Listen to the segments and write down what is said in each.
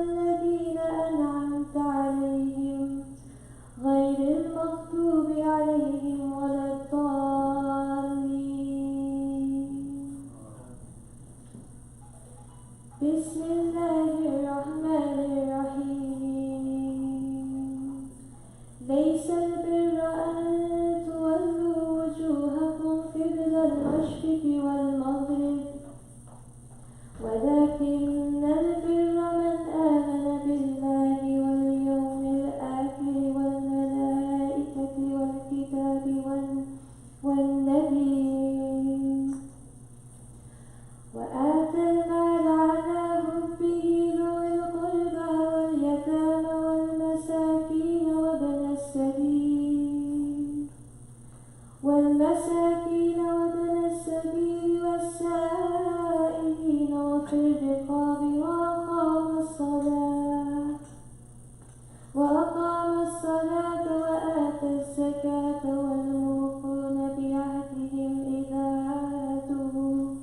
الذين أنعمت عليهم غير المغضوب عليهم ولا الضالين. بسم الله الرحمن الرحيم. ليس البر أن تولوا وجوهكم قبل المشرق والمغرب ولكن البر من آمن بالله واليوم الآخر والملائكة والكتاب والنبيين وآتى المال على حبه ذوي القربى واليتامى والمساكين وابن السبيل والسائلين وفي الرقاب وأقام الصلاة وآتى الزكاة والموفون بعهدهم إذا عاهدوا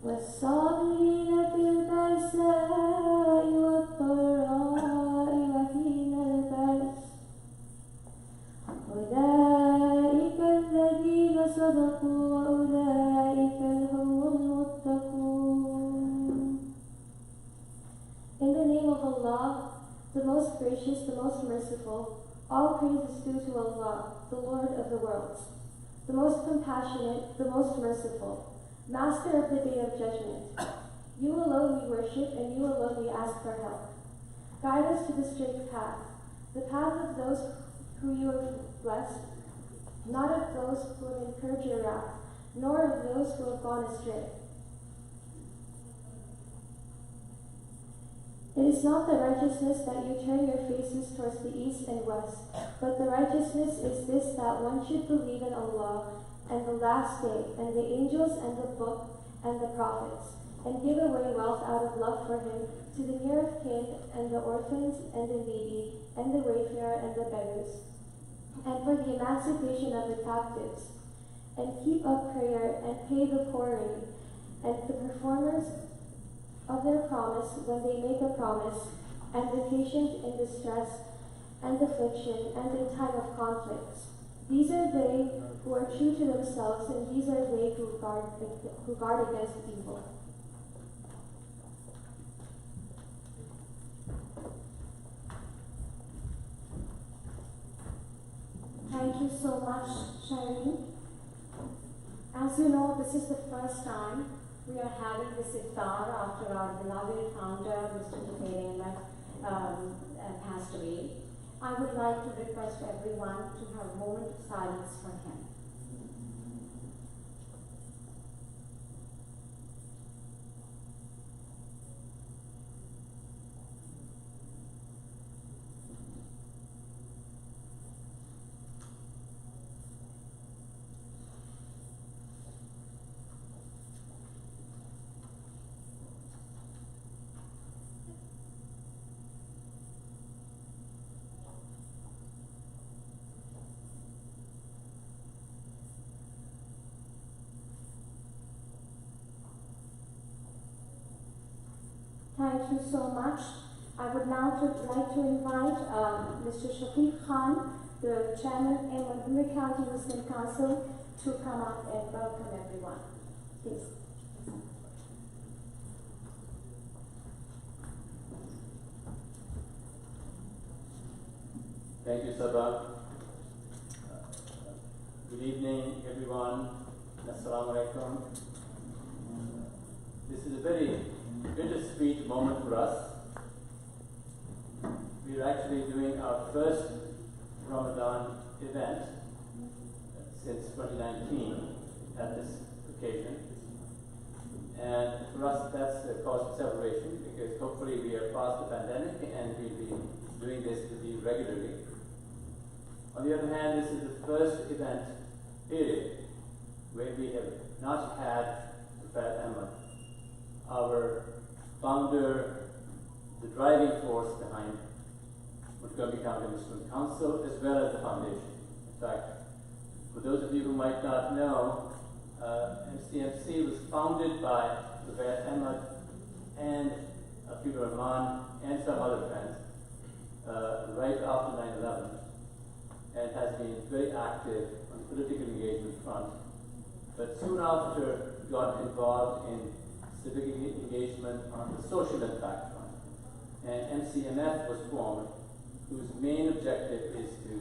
والصابرين في البأساء والضراء وحين البأس أولئك الذين صدقوا وأولئك هم المتقون. In the name of Allah, the most gracious, the most merciful, all praise is due to Allah, the Lord of the worlds, the most compassionate, the most merciful, Master of the Day of Judgment. You alone we worship, and you alone we ask for help. Guide us to the straight path, the path of those who you have blessed, not of those who have incurred your wrath, nor of those who have gone astray. It is not the righteousness that you turn your faces towards the east and west, but the righteousness is this, that one should believe in Allah and the last day, and the angels and the book and the prophets, and give away wealth out of love for him to the near of kin and the orphans and the needy and the wayfarer and the beggars, and for the emancipation of the captives, and keep up prayer and pay the poor rate, and the performers of their promise when they make a promise, and the patient in distress and affliction and in time of conflicts. These are they who are true to themselves, and these are they who guard against evil. Thank you so much, Shireen. As you know, this is the first time we are having this iftar after our beloved founder, Mr. Elrich, passed away. I would like to request everyone to have a moment of silence for him. Thank you so much. I would now like to invite Mr. Shafiq Khan, the Chairman of Montgomery County Muslim Council, to come up and welcome everyone. Please. Thank you, Sabah. Good evening, everyone. Assalamu alaikum. This is a very bittersweet moment for us. We're actually doing our first Ramadan event since 2019 at this occasion. And for us, that's a cause for celebration, because hopefully we are past the pandemic and we'll be doing this with you regularly. On the other hand, this is the first event, period, where we have not had Iftar' Ahmad, our founder, the driving force behind Montgomery County Muslim Council, as well as the foundation. In fact, for those of you who might not know, MCMC was founded by Iftar' Ahmad and Peter Rahman, and some other friends right after 9/11, and has been very active on the political engagement front. But soon after, got involved in civic engagement on the social impact front. And MCMF was formed, whose main objective is to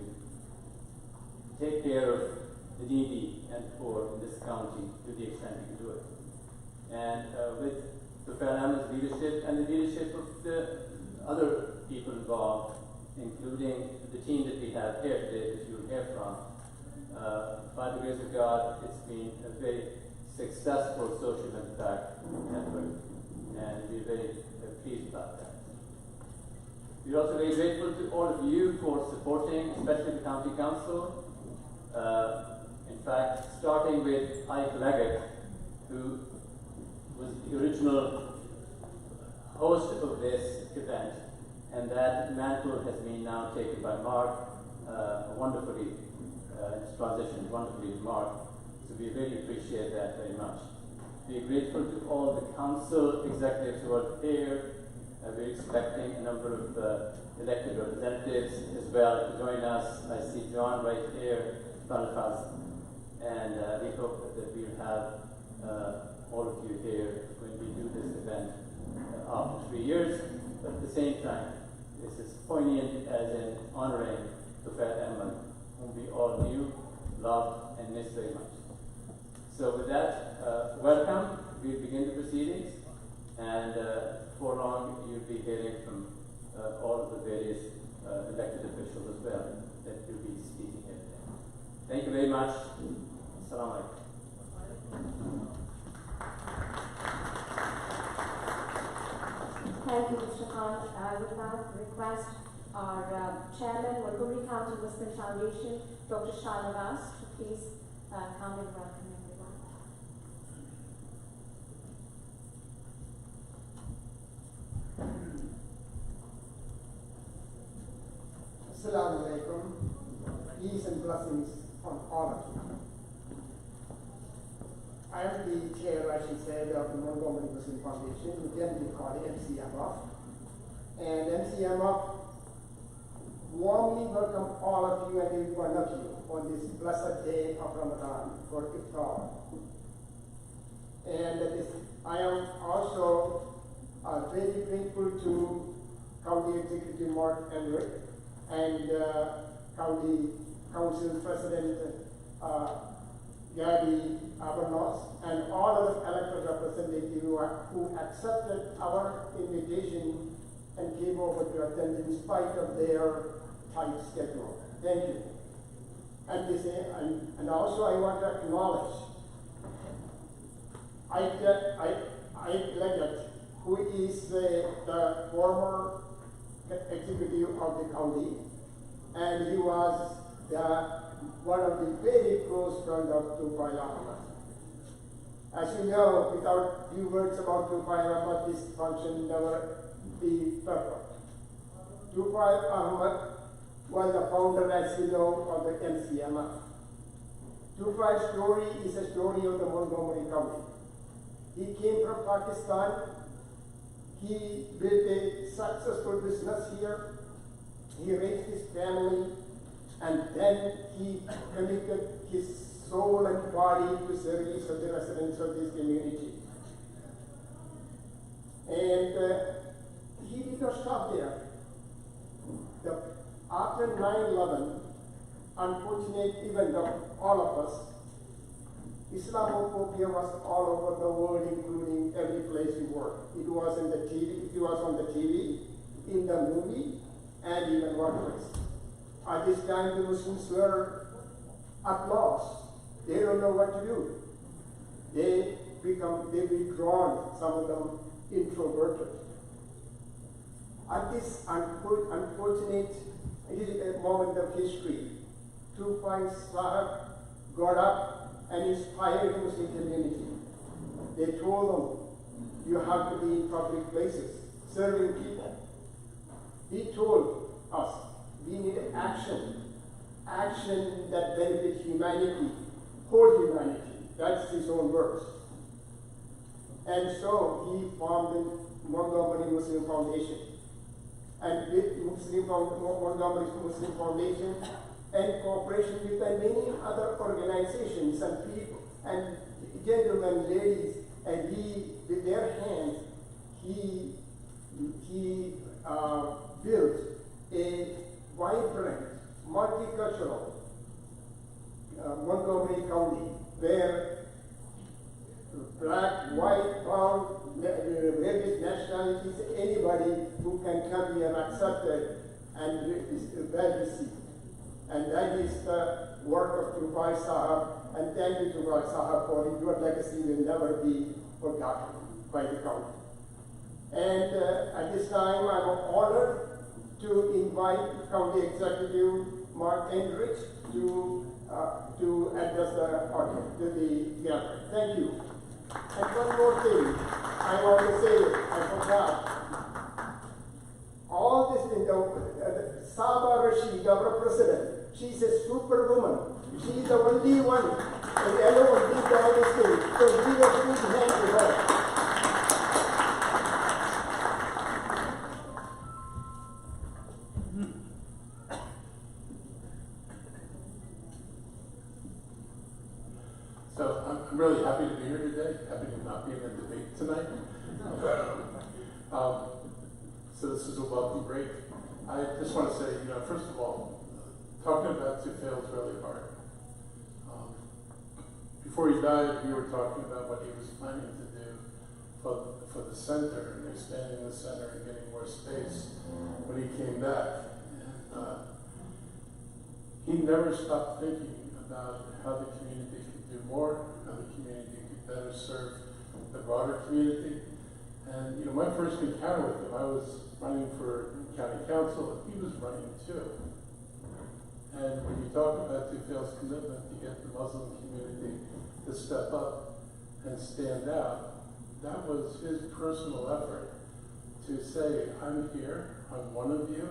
take care of the needy and poor in this county to the extent we can do it. And with Professor Ahmed's leadership and the leadership of the other people involved, including the team that we have here today that you'll hear from, by the grace of God, it's been a very successful social impact effort, and we're very pleased about that. We're also very grateful to all of you for supporting, especially the County Council. In fact, starting with Ike Leggett, who was the original host of this event, and that mantle has been now taken by Marc wonderfully. It's transitioned wonderfully to Marc, so we really appreciate that very much. We're grateful to all the council executives who are here. We're expecting a number of elected representatives as well to join us. I see John right here in front of us, and we hope that we'll have all of you here when we do this event after 3 years. But at the same time, this is poignant as in honoring Professor Ahmed, whom we all knew, loved, and missed very much. So with that, welcome. We'll begin the proceedings, and before long you'll be hearing from all of the various elected officials as well that will be speaking here today. Thank you very much. Assalamu alaikum. Thank you, Mr. Khan. I would now request our Chairman, Montgomery County Muslim Foundation, Dr. Shahnawaz, to please come and welcome everyone. Assalamu alaikum. Peace and blessings on all of you. I am the chair, I should say, of the Montgomery Muslim Foundation, who generally call it MCMF. And MCMF warmly welcome all of you and every one of you on this blessed day of Ramadan for Iftar'. And I am also very grateful to County Executive Marc and County Council President Gabby Abernos, and all of the elected representatives who accepted our invitation and came over to attend in spite of their tight schedule. Thank you. And also I want to acknowledge Ike Leggett, who is the former executive of the county, and he was one of the very close friends of Tufai Ahmed. As you know, without few words about Tufai Ahmed, this function never be perfect. Tufai Ahmed was the founder, as you know, of the MCMF. Tufai's story is a story of the Montgomery County. He came from Pakistan. He built a successful business here. He raised his family, and then he committed his soul and body to service of the residents of this community. And he did not stop there. After 9/11, unfortunate event of all of us, Islamophobia was all over the world, including every place we worked. It was in the TV, it was on the TV, in the movie, and even workplace. At this time, the Muslims were at loss. They don't know what to do. They withdrawn, some of them introverted. At this unfortunate moment of history, Tufai Sahib got up and inspired the Muslim community. They told them, you have to be in public places, serving people. He told us, we need action that benefits humanity, whole humanity. That's his own words. And so he formed Montgomery Muslim Foundation. And with Montgomery Muslim Foundation and cooperation with many other organizations and people and gentlemen, ladies, and with their hands, he built a vibrant, multicultural Montgomery County where black, white, brown, various nationalities, anybody who can come here accepted and is well received. And that is the work of Tubai Sahab, and thank you Tubai Sahab for your legacy will never be forgotten by the county. And at this time I'm honored to invite County Executive Marc Elrich to address the audience, the gathering. Thank you. And one more thing, I want to say, I forgot. All this in the Saba Rashid, our president, she's a superwoman. She's the only one and alone did all this thing. So give a big hand to her. So I'm really happy to be here today, happy to not be in a debate tonight. So this is a welcome break. I just want to say, first of all, talking about Tufail is really hard. Before he died, we were talking about what he was planning to do for the center and expanding the center and getting more space when he came back. And he never stopped thinking about how the community could do more, how the community could better serve the broader community. And my first encounter with him, I was running for county council, and he was running too. And when you talk about Tufail's commitment to get the Muslim community to step up and stand out, that was his personal effort to say, I'm here, I'm one of you,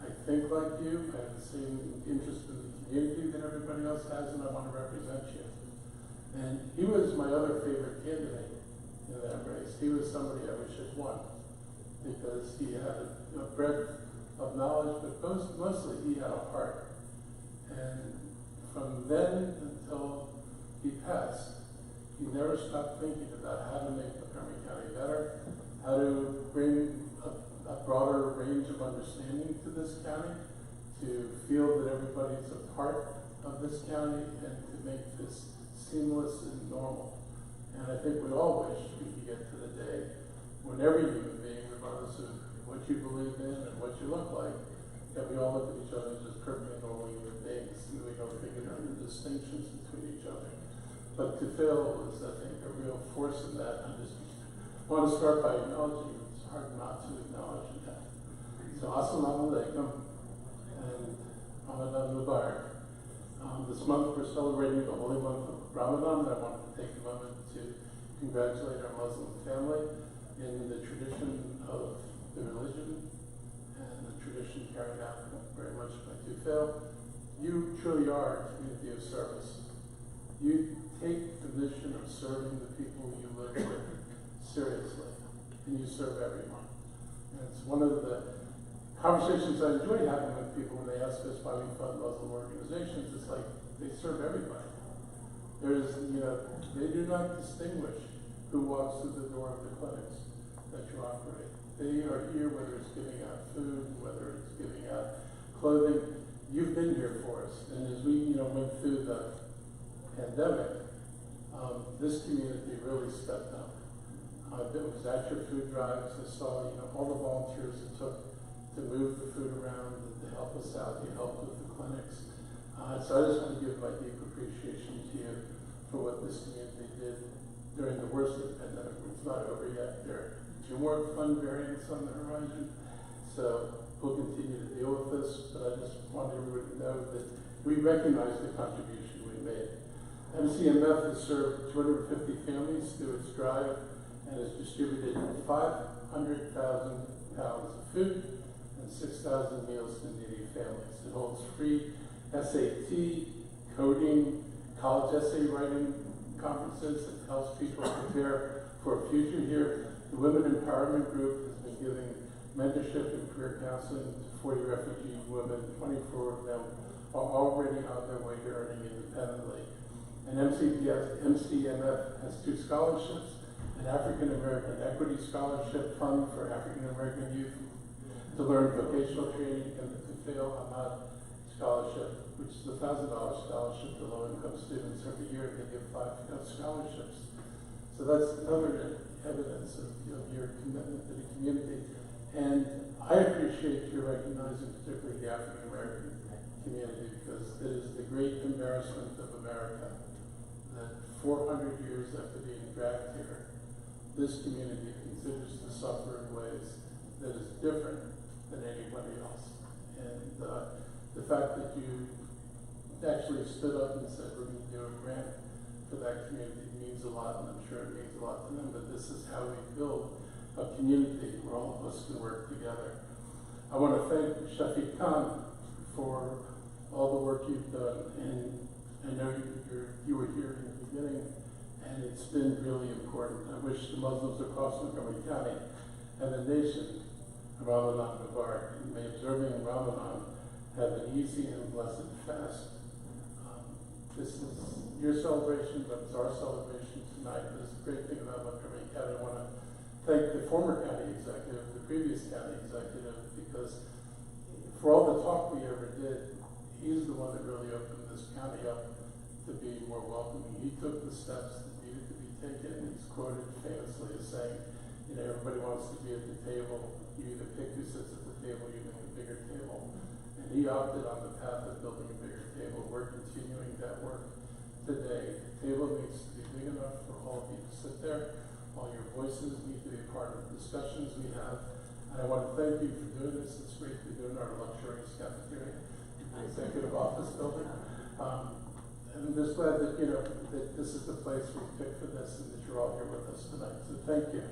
I think like you, I have the same interest in the community that everybody else has, and I want to represent you. And he was my other favorite candidate in that race. He was somebody I wish had won, because he had a breadth of knowledge, but mostly he had a heart. And from then until he passed, he never stopped thinking about how to make Montgomery County better, how to bring a broader range of understanding to this county, to feel that everybody's a part of this county, and to make this seamless and normal. And I think we all wish we could get to the day when every human being, regardless of what you believe in and what you look like, that we all look at each other as just perfectly normal human beings, and we don't figure out the distinctions between each other. But Tufail was, I think, a real force in that. I just want to start by acknowledging it. It's hard not to acknowledge that. So, Assalamu alaikum and Ramadan Mubarak. This month we're celebrating the holy month of Ramadan, and I wanted to take a moment to congratulate our Muslim family in the tradition of the religion and the tradition carried out very much by Tufail. You truly are a community of service. You take the mission of serving the people you live with seriously, and you serve everyone. And it's one of the conversations I enjoy having with people when they ask us why we fund Muslim organizations. It's like they serve everybody. They do not distinguish who walks through the door of the clinics that you operate. They are here whether it's giving out food, whether it's giving out clothing. You've been here for us. And as we went through the pandemic, this community really stepped up. It was at your food drives. I saw all the volunteers it took to move the food around, to help us out, to help with the clinics. So I just want to give my deep appreciation to you for what this community did during the worst of the pandemic. It's not over yet. There are 2 more fun variants on the horizon. So we'll continue to deal with this, but I just want everyone to know that we recognize the contribution we made. MCMF has served 250 families through its drive and has distributed 500,000 pounds of food and 6,000 meals to needy families. It holds free SAT, coding, college essay writing conferences that helps people prepare for a future here. The Women Empowerment Group has been giving mentorship and career counseling to 40 refugee women. 24 of them are already on their way to earning independently. And MCMF has 2 scholarships, an African American Equity Scholarship Fund for African American youth to learn vocational training, and the Iftar' scholarship, which is a $1,000 scholarship to low-income students every year. They give 5 scholarships. So that's another evidence of your commitment to the community. And I appreciate you recognizing particularly the African American community, because it is the great embarrassment of America that 400 years after being dragged here, this community considers to suffer in ways that is different than anybody else. And the fact that you actually stood up and said we're going to do a grant for that community means a lot, and I'm sure it means a lot to them, but this is how we build a community where all of us can work together. I want to thank Shafiq Khan for all the work you've done, and I know you were here in the beginning, and it's been really important. I wish the Muslims across Montgomery County and the nation Ramadan Mubarak, and may observing Ramadan have an easy and blessed fast. This is your celebration, but it's our celebration tonight. This is a great thing about Montgomery County. I want to thank the former county executive, the previous county executive, because for all the talk we ever did, he's the one that really opened this county up to be more welcoming. He took the steps that needed to be taken. He's quoted famously as saying, everybody wants to be at the table. You either pick who sits at the table, you make a bigger table. And he opted on the path of building a bigger table. We're continuing that work today. The table needs to be big enough for all of you to sit there. All your voices need to be a part of the discussions we have. And I want to thank you for doing this. It's great to be doing our luxurious cafeteria in the executive office building. And I'm just glad that, that this is the place we picked for this and that you're all here with us tonight. So thank you.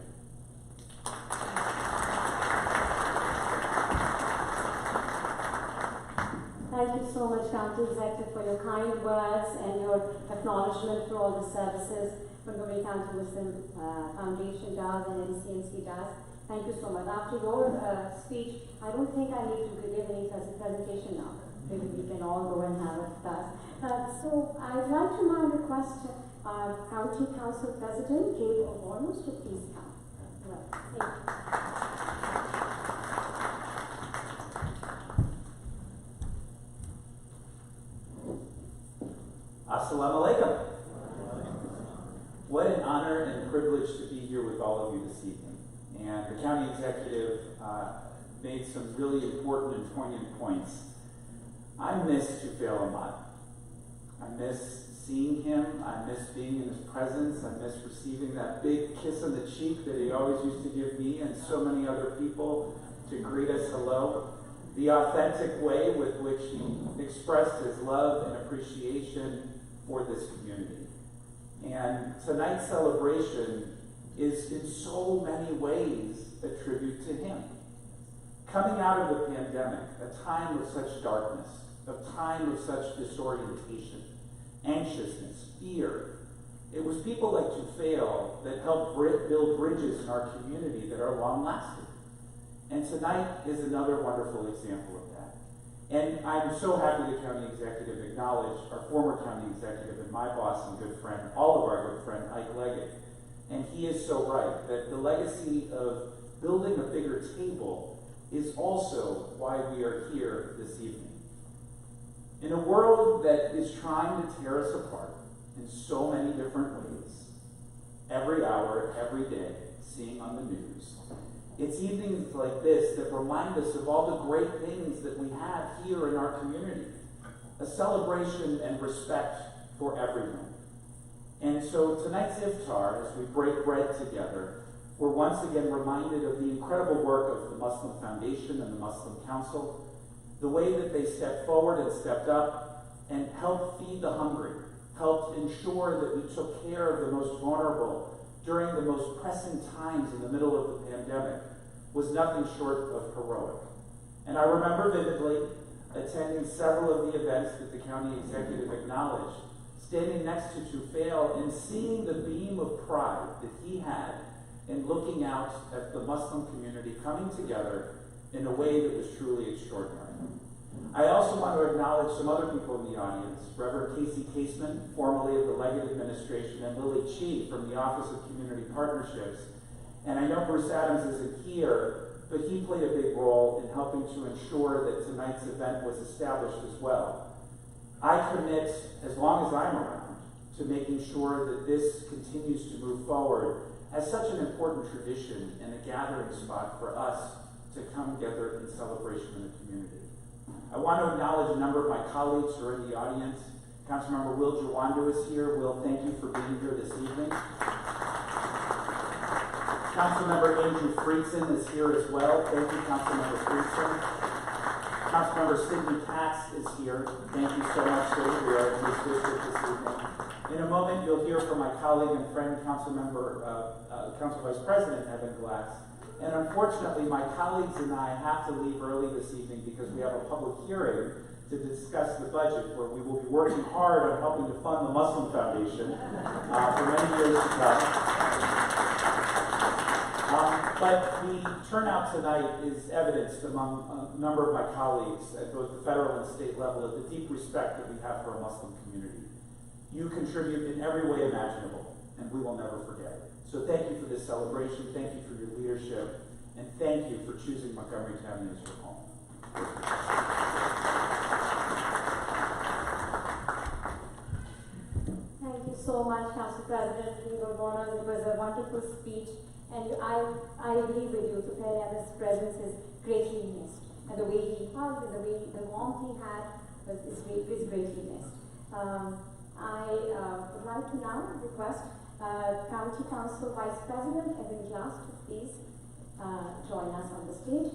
Thank you so much, County Executive, for your kind words and your acknowledgement for all the services Montgomery County Muslim Foundation does and MCMC does. Thank you so much. After your speech, I don't think I need to give any presentation now. Maybe we can all go and have it first. So I'd like to now request our County Council President, Gabe O'Bornos, to please come. Well, thank you. Assalamu alaikum. What an honor and privilege to be here with all of you this evening. And the county executive made some really important and poignant points. I miss Tufail Ahmad. I miss seeing him. I miss being in his presence. I miss receiving that big kiss on the cheek that he always used to give me and so many other people to greet us hello. The authentic way with which he expressed his love and appreciation for this community. And tonight's celebration is in so many ways a tribute to him. Coming out of the pandemic, a time of such darkness, a time of such disorientation, anxiousness, fear, it was people like Tufail that helped build bridges in our community that are long-lasting. And tonight is another wonderful example of that. And I'm so happy the county executive acknowledged our former county executive and my boss and good friend, all of our good friend, Ike Leggett. And he is so right, that the legacy of building a bigger table is also why we are here this evening. In a world that is trying to tear us apart in so many different ways, every hour, every day, seeing on the news, it's evenings like this that remind us of all the great things that we have here in our community. A celebration and respect for everyone. And so tonight's iftar, as we break bread together, we're once again reminded of the incredible work of the Muslim Foundation and the Muslim Council, the way that they stepped forward and stepped up and helped feed the hungry, helped ensure that we took care of the most vulnerable during the most pressing times in the middle of the pandemic, was nothing short of heroic. And I remember vividly attending several of the events that the county executive acknowledged, standing next to Tufail and seeing the beam of pride that he had and looking out at the Muslim community coming together in a way that was truly extraordinary. I also want to acknowledge some other people in the audience, Reverend Casey Caseman, formerly of the Leggett Administration, and Lily Chi from the Office of Community Partnerships. And I know Bruce Adams isn't here, but he played a big role in helping to ensure that tonight's event was established as well. I commit, as long as I'm around, to making sure that this continues to move forward as such an important tradition and a gathering spot for us to come together in celebration in the community. I want to acknowledge a number of my colleagues who are in the audience. Councilmember Will Jawando is here. Will, thank you for being here this evening. Councilmember Andrew Friedson is here as well. Thank you, Councilmember Friedson. Councilmember Sidney Katz is here. Thank you so much, sir. We are in this district this evening. In a moment, you'll hear from my colleague and friend, Council Vice President Evan Glass. And unfortunately, my colleagues and I have to leave early this evening because we have a public hearing to discuss the budget, where we will be working hard on helping to fund the Muslim Foundation for many years to come. But the turnout tonight is evidenced among a number of my colleagues at both the federal and state level of the deep respect that we have for a Muslim community. You contribute in every way imaginable, and we will never forget it. So thank you for this celebration, thank you for your leadership, and thank you for choosing Montgomery County as your home. Thank you so much, Council President. Your honors, it was a wonderful speech, and I agree with you. Superior's presence is greatly missed, and the way he hugged and the warmth he had is greatly missed. I would like to now request County Council Vice President Evan Glass to please join us on the stage.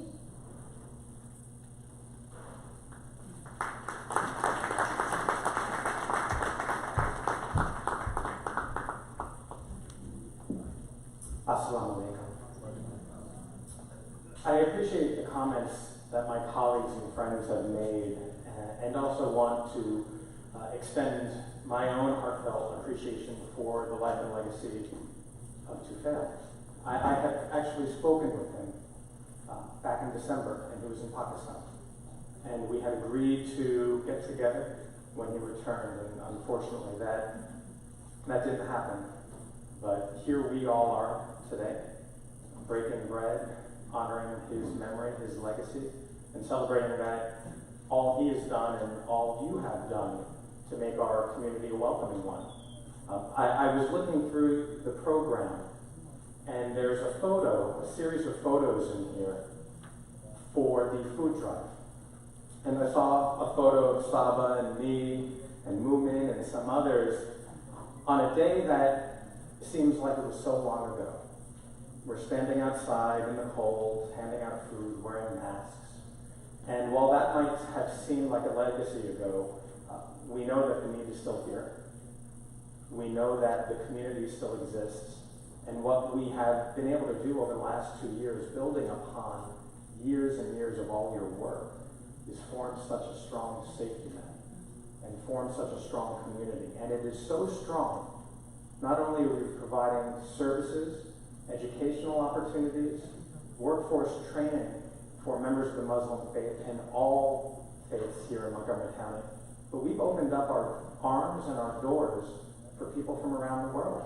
Assalamu alaikum. I appreciate the comments that my colleagues and friends have made, and also want to extend my own heartfelt appreciation for the life and legacy of Tufail. I had actually spoken with him back in December, and he was in Pakistan. And we had agreed to get together when he returned, and unfortunately that didn't happen. But here we all are today, breaking bread, honoring his memory, his legacy, and celebrating that all he has done and all you have done to make our community a welcoming one. I was looking through the program, and there's a series of photos in here for the food drive. And I saw a photo of Saba and me and Moomin and some others on a day that seems like it was so long ago. We're standing outside in the cold, handing out food, wearing masks. And while that might have seemed like a legacy ago, we know that the need is still here. We know that the community still exists. And what we have been able to do over the last 2 years, building upon years and years of all your work, is form such a strong safety net and form such a strong community. And it is so strong, not only are we providing services, educational opportunities, workforce training for members of the Muslim faith and all faiths here in Montgomery County, but we've opened up our arms and our doors for people from around the world.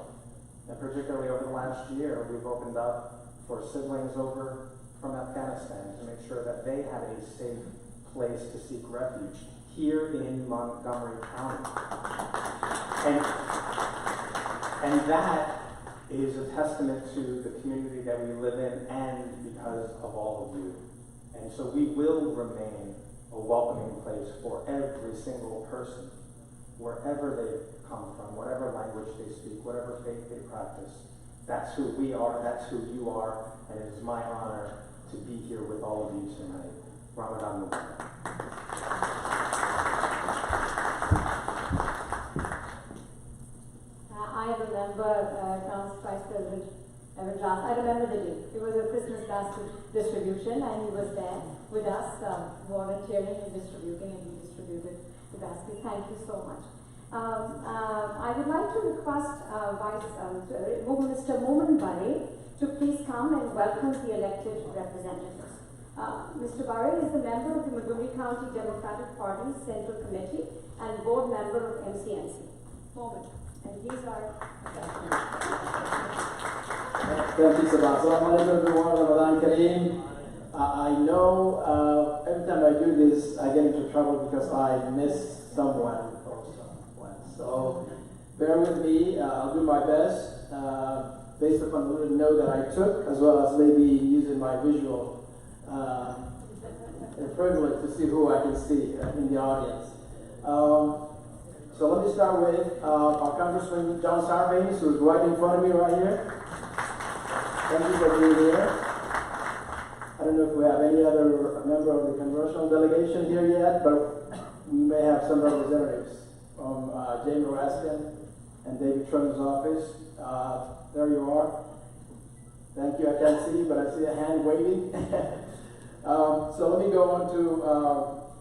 And particularly over the last year, we've opened up for siblings over from Afghanistan to make sure that they have a safe place to seek refuge here in Montgomery County. And that is a testament to the community that we live in and because of all of you. And so we will remain a welcoming place for every single person, wherever they come from, whatever language they speak, whatever faith they practice. That's who we are, that's who you are, and it is my honor to be here with all of you tonight. Ramadan Mubarak. I remember Council Vice President Evan Glass. I remember the day. It was a Christmas basket distribution, and he was there with us, volunteering and distributing, and we distributed the basket. Thank you so much. I would like to request Mr. Montgomery to please come and welcome the elected representatives. Mr. Barre is the member of the Montgomery County Democratic Party Central Committee and board member of MCMC. Moment. And these are. Thank you, Sabah. Assalamu alaikum, everyone. Ramadan Kareem. I know every time I do this, I get into trouble because I miss someone or someone. So bear with me. I'll do my best based upon the little note that I took, as well as maybe using my visual privilege to see who I can see in the audience. So let me start with our Congressman John Sarbanes, who's right in front of me right here. Thank you for being here. I don't know if we have any other member of the congressional delegation here yet, but we may have some representatives from Jamie Raskin and David Trump's office. There you are. Thank you. I can't see you, but I see a hand waving. So let me go on to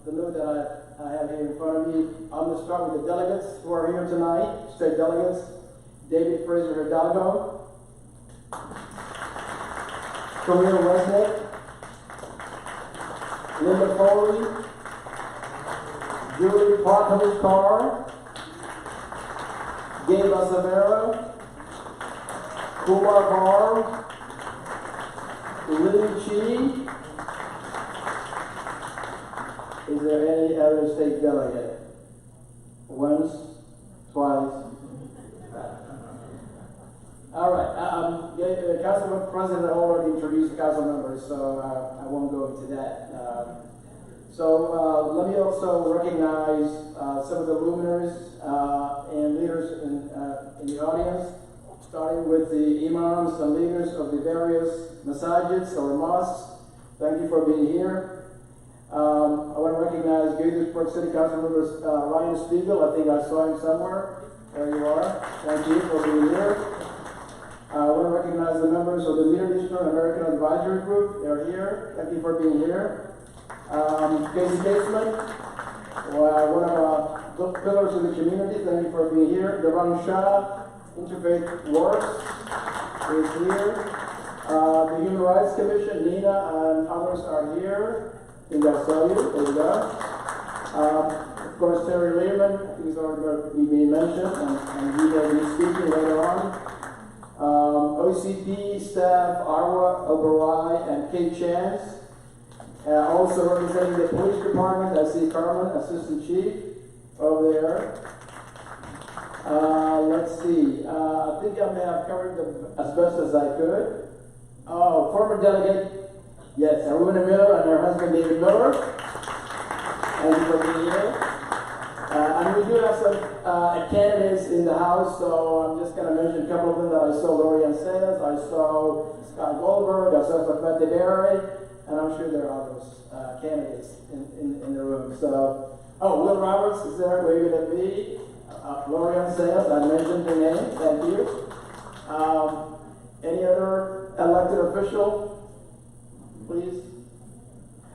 the note that I have here in front of me. I'm going to start with the delegates who are here tonight, state delegates. David Fraser Hidalgo, Camille Westnick, Linda Foley, Julie Parkhurst Carr, Gabe Acevero, Kumar Barr, Lily Chi. Is there any other state delegate? Once, twice. All right. The council president already introduced the council members, so I won't go into that. Let me also recognize some of the luminaries and leaders in the audience, starting with the imams and leaders of the various masajids or mosques. Thank you for being here. I want to recognize Gaithersburg City Council members Ryan Spiegel. I think I saw him somewhere. There you are. Thank you for being here. I want to recognize the members of the Middle Eastern American Advisory Group. They're here. Thank you for being here. Casey Casement, one of our pillars of the community. Thank you for being here. Devan Shah, Interfaith Works, is here. The Human Rights Commission, Nina and others are here. I think I saw you. There you go. Of course, Terry Lehman, who's already going to be mentioned, and he will be speaking later on. OCP staff, Arwa Oberai and Kate Chance. Also representing the police department, I see Carmen, assistant chief, over there. Let's see. I think I may have covered as best as I could. Oh, former delegate. Yes, Aruna Miller and her husband David Miller. Thank you for being here. And we do have some candidates in the house, so I'm just going to mention a couple of them that I saw. Lorian Sayers, I saw Scott Goldberg, I saw Fatmete Berry, and I'm sure there are others candidates in the room. So, Will Roberts is there waving at me. Lorian Sayers, I mentioned her name. Thank you. Any other elected official? Please.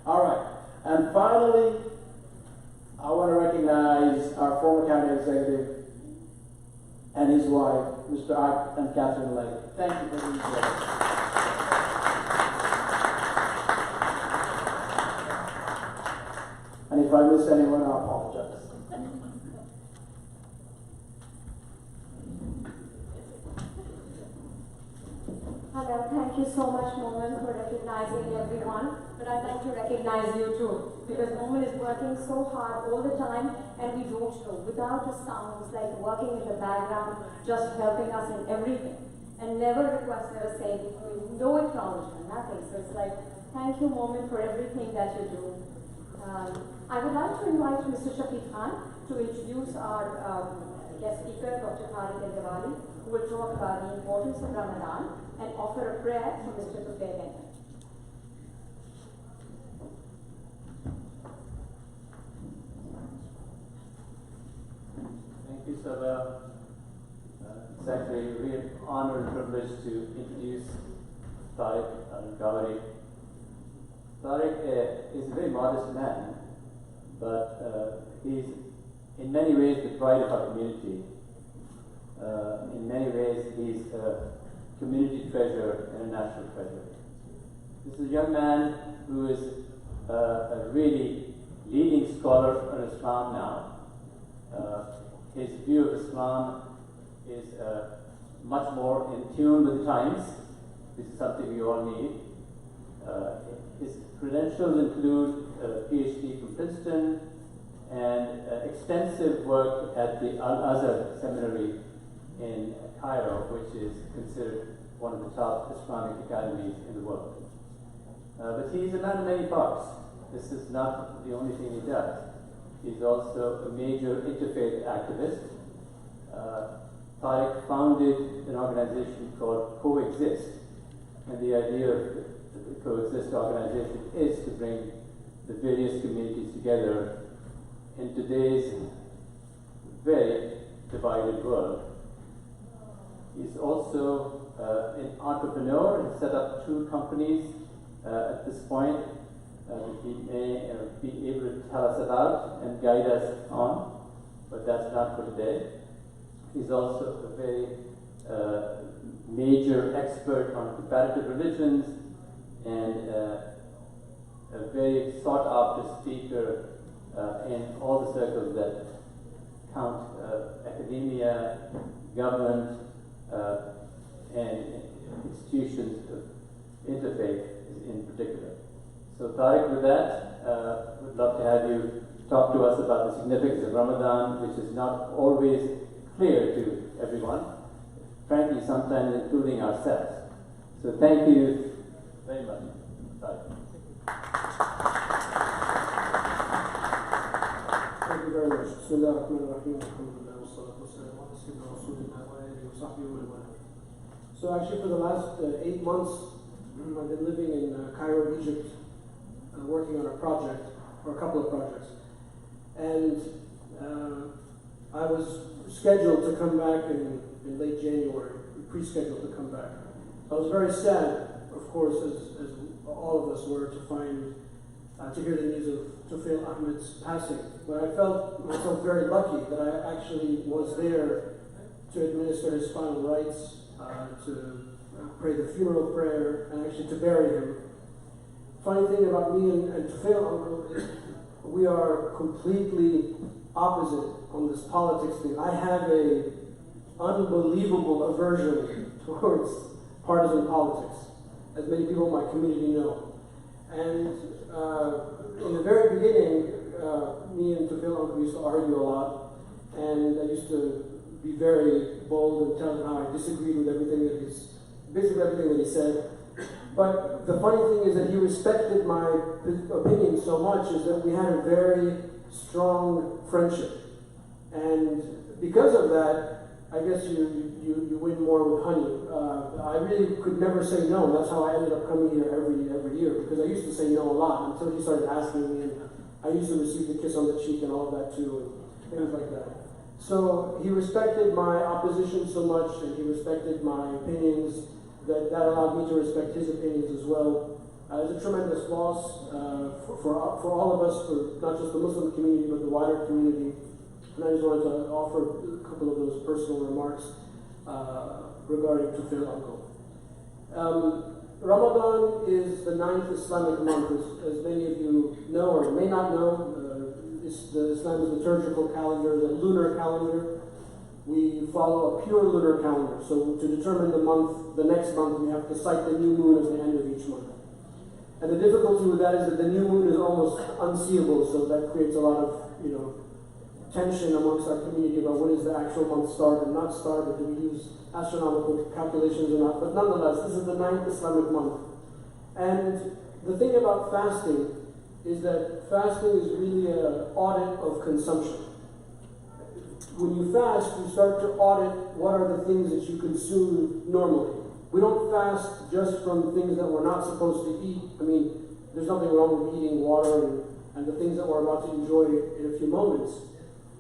All right. And finally, I want to recognize our former county executive and his wife, Mr. Art and Catherine Legg. Thank you for being here. And if I miss anyone, I apologize. Hello, thank you so much, Momen, for recognizing everyone. But I'd like to recognize you too, because Momen is working so hard all the time, and we don't know. Without a sound, it's like working in the background, just helping us in everything, and never requested a saying, no acknowledgement, nothing. So it's like, thank you, Momen, for everything that you do. I would like to invite Mr. Shafiq Khan to introduce our guest speaker, Dr. Tariq El-Diwali, who will talk about the importance of Ramadan and offer a prayer for Mr. Tufayl. Thank you, Sabah. It's actually a real honor and privilege to introduce Tariq Al-Gawari. Tariq is a very modest man, but he's in many ways the pride of our community. In many ways, he's a community treasure and a national treasure. This is a young man who is a really leading scholar on Islam now. His view of Islam is much more in tune with the times. This is something we all need. His credentials include a PhD from Princeton and extensive work at the Al-Azhar Seminary in Cairo, which is considered one of the top Islamic academies in the world. But he's a man of many parts. This is not the only thing he does. He's also a major interfaith activist. Tariq founded an organization called Coexist, and the idea of the Coexist organization is to bring the various communities together in today's very divided world. He's also an entrepreneur and set up 2 companies at this point that he may be able to tell us about and guide us on, but that's not for today. He's also a very major expert on comparative religions and a very sought after speaker in all the circles that count academia, government, and institutions of interfaith in particular. So Tariq, with that, would love to have you talk to us about the significance of Ramadan, which is not always clear to everyone, frankly, sometimes including ourselves. So thank you very much, Tariq. Thank you very much. Bismillah ar-Rahman ar-Rahim. Alhamdulillah wa salatu wa salam ala sayyidina Rasulillah wa alihi wa sahbihi wa man. So actually for the last 8 months, I've been living in Cairo, Egypt, working on a project, or a couple of projects. And I was scheduled to come back in late January, pre-scheduled to come back. I was very sad, of course, as all of us were, to find, to hear the news of Tufail Ahmed's passing. But I felt myself very lucky that I actually was there to administer his final rites, to pray the funeral prayer, and actually to bury him. Funny thing about me and Tufail, we are completely opposite on this politics thing. I have a unbelievable aversion towards partisan politics, as many people in my community know. And in the very beginning, me and Tufail used to argue a lot, and I used to be very bold and tell him how I disagreed with basically everything that he said. But the funny thing is that he respected my opinion so much is that we had a very strong friendship. And because of that, I guess you win more with honey. I really could never say no. That's how I ended up coming here every year, because I used to say no a lot until he started asking me, and I used to receive the kiss on the cheek and all of that too, and things like that. So he respected my opposition so much, and he respected my opinions, that allowed me to respect his opinions as well. It's a tremendous loss for all of us, for not just the Muslim community, but the wider community. And I just wanted to offer a couple of those personal remarks regarding Tufail uncle. Ramadan is the 9th Islamic month, as many of you know or may not know. Islam's liturgical calendar, the lunar calendar. We follow a pure lunar calendar. So to determine the next month, we have to cite the new moon at the end of each month. And the difficulty with that is that the new moon is almost unseeable, so that creates a lot of, tension amongst our community about when does the actual month start and not start, or do we use astronomical calculations or not. But nonetheless, this is the 9th Islamic month. And the thing about fasting is that fasting is really an audit of consumption. When you fast, you start to audit what are the things that you consume normally. We don't fast just from things that we're not supposed to eat. I mean, there's nothing wrong with eating water and the things that we're about to enjoy in a few moments.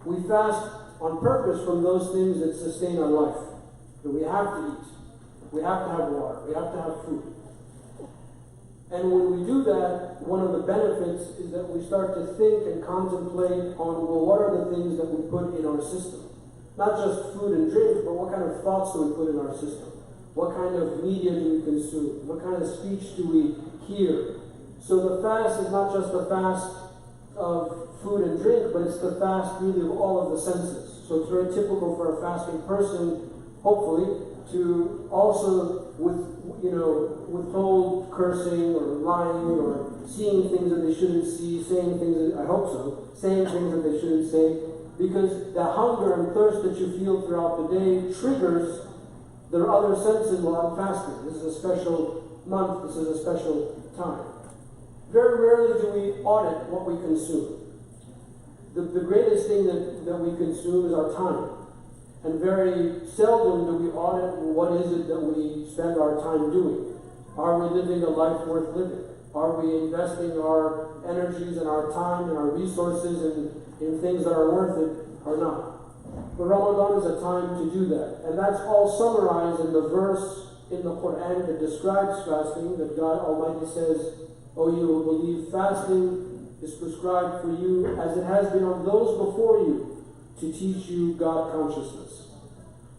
We fast on purpose from those things that sustain our life. That we have to eat. We have to have water. We have to have food. And when we do that, one of the benefits is that we start to think and contemplate on, well, what are the things that we put in our system? Not just food and drink, but what kind of thoughts do we put in our system? What kind of media do we consume? What kind of speech do we hear? So the fast is not just the fast of food and drink, but it's the fast really of all of the senses. So it's very typical for a fasting person, hopefully, to also withhold cursing or lying or seeing things that they shouldn't see, saying things that, I hope so, saying things that they shouldn't say, because the hunger and thirst that you feel throughout the day triggers their other senses while I'm fasting. This is a special month, this is a special time. Very rarely do we audit what we consume. The greatest thing that we consume is our time. And very seldom do we audit what is it that we spend our time doing. Are we living a life worth living? Are we investing our energies and our time and our resources in things that are worth it or not? But Ramadan is a time to do that. And that's all summarized in the verse in the Quran that describes fasting, that God Almighty says, "O you who believe, fasting is prescribed for you as it has been on those before you, to teach you God consciousness."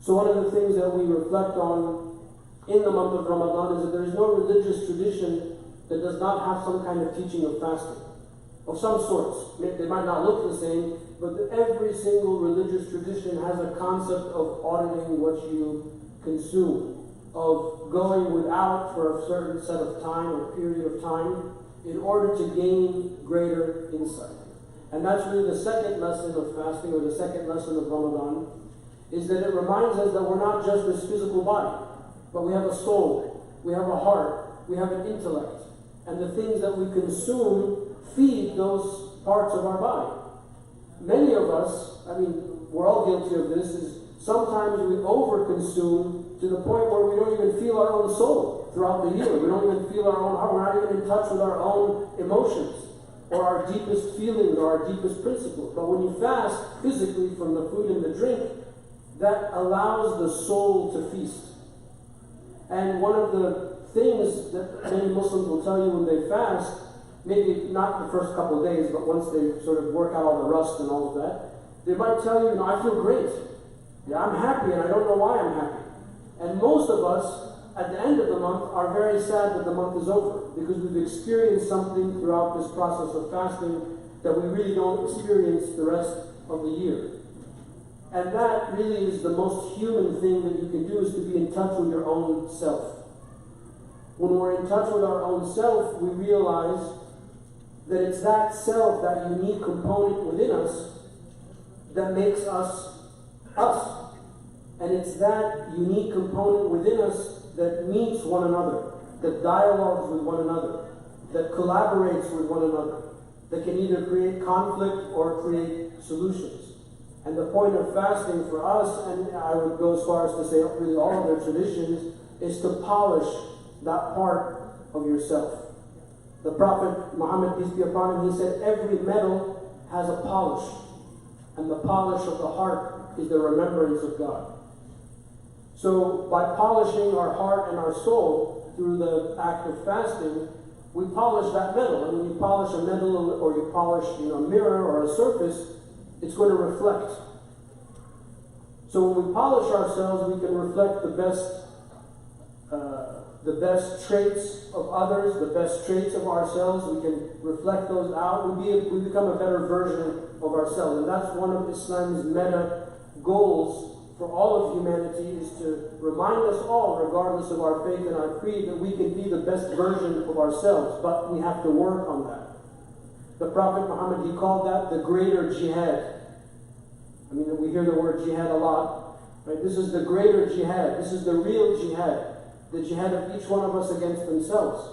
So one of the things that we reflect on in the month of Ramadan is that there is no religious tradition that does not have some kind of teaching of fasting, of some sorts. They might not look the same, but every single religious tradition has a concept of auditing what you consume, of going without for a certain set of time or period of time in order to gain greater insight. And that's really the second lesson of fasting, or the second lesson of Ramadan, is that it reminds us that we're not just this physical body, but we have a soul, we have a heart, we have an intellect. And the things that we consume feed those parts of our body. Many of us, we're all guilty of this, is sometimes we overconsume to the point where we don't even feel our own soul throughout the year. We don't even feel our own heart. We're not even in touch with our own emotions, or our deepest feelings, or our deepest principles. But when you fast physically from the food and the drink, that allows the soul to feast. And one of the things that many Muslims will tell you when they fast, maybe not the first couple of days, but once they sort of work out all the rust and all of that, they might tell you, I feel great. Yeah, I'm happy, and I don't know why I'm happy. And most of us, at the end of the month, are very sad that the month is over, because we've experienced something throughout this process of fasting that we really don't experience the rest of the year. And that really is the most human thing that you can do, is to be in touch with your own self. When we're in touch with our own self, we realize that it's that self, that unique component within us, that makes us us. And it's that unique component within us that meets one another, that dialogues with one another, that collaborates with one another, that can either create conflict or create solutions. And the point of fasting for us, and I would go as far as to say really all of their traditions, is to polish that part of yourself. The Prophet Muhammad, peace be upon him, he said every metal has a polish, and the polish of the heart is the remembrance of God. So by polishing our heart and our soul through the act of fasting, we polish that metal. And when you polish a metal, or you polish a mirror or a surface, it's going to reflect. So when we polish ourselves, we can reflect the best traits of others, the best traits of ourselves. We can reflect those out. We become a better version of ourselves. And that's one of Islam's meta goals for all of humanity, is to remind us all, regardless of our faith and our creed, that we can be the best version of ourselves, but we have to work on that. The Prophet Muhammad, he called that the greater jihad. We hear the word jihad a lot, right? This is the greater jihad. This is the real jihad. The jihad of each one of us against themselves.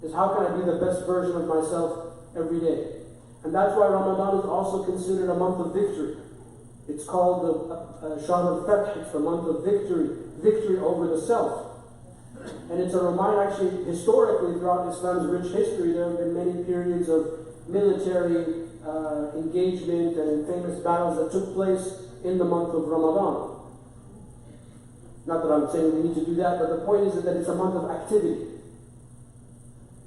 Is how can I be the best version of myself every day? And that's why Ramadan is also considered a month of victory. It's called the Shahr al-Fath. It's the month of victory over the self. And it's a reminder, actually, historically, throughout Islam's rich history, there have been many periods of military engagement and famous battles that took place in the month of Ramadan. Not that I'm saying we need to do that, but the point is that it's a month of activity.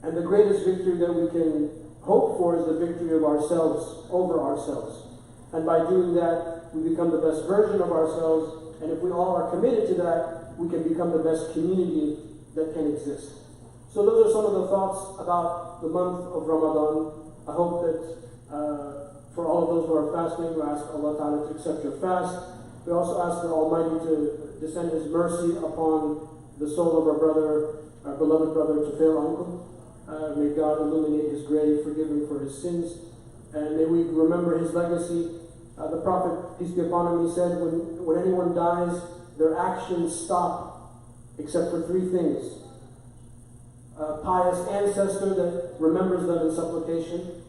And the greatest victory that we can hope for is the victory of ourselves over ourselves. And by doing that, we become the best version of ourselves. And if we all are committed to that, we can become the best community that can exist. So those are some of the thoughts about the month of Ramadan. I hope that for all of those who are fasting, we ask Allah Ta'ala to accept your fast. We also ask the Almighty to descend His mercy upon the soul of our brother, our beloved brother, Tufayl Uncle. May God illuminate his grave, forgive him for his sins, and may we remember his legacy. The Prophet, peace be upon him, he said, when anyone dies, their actions stop, except for three things. A pious ancestor that remembers them in supplication,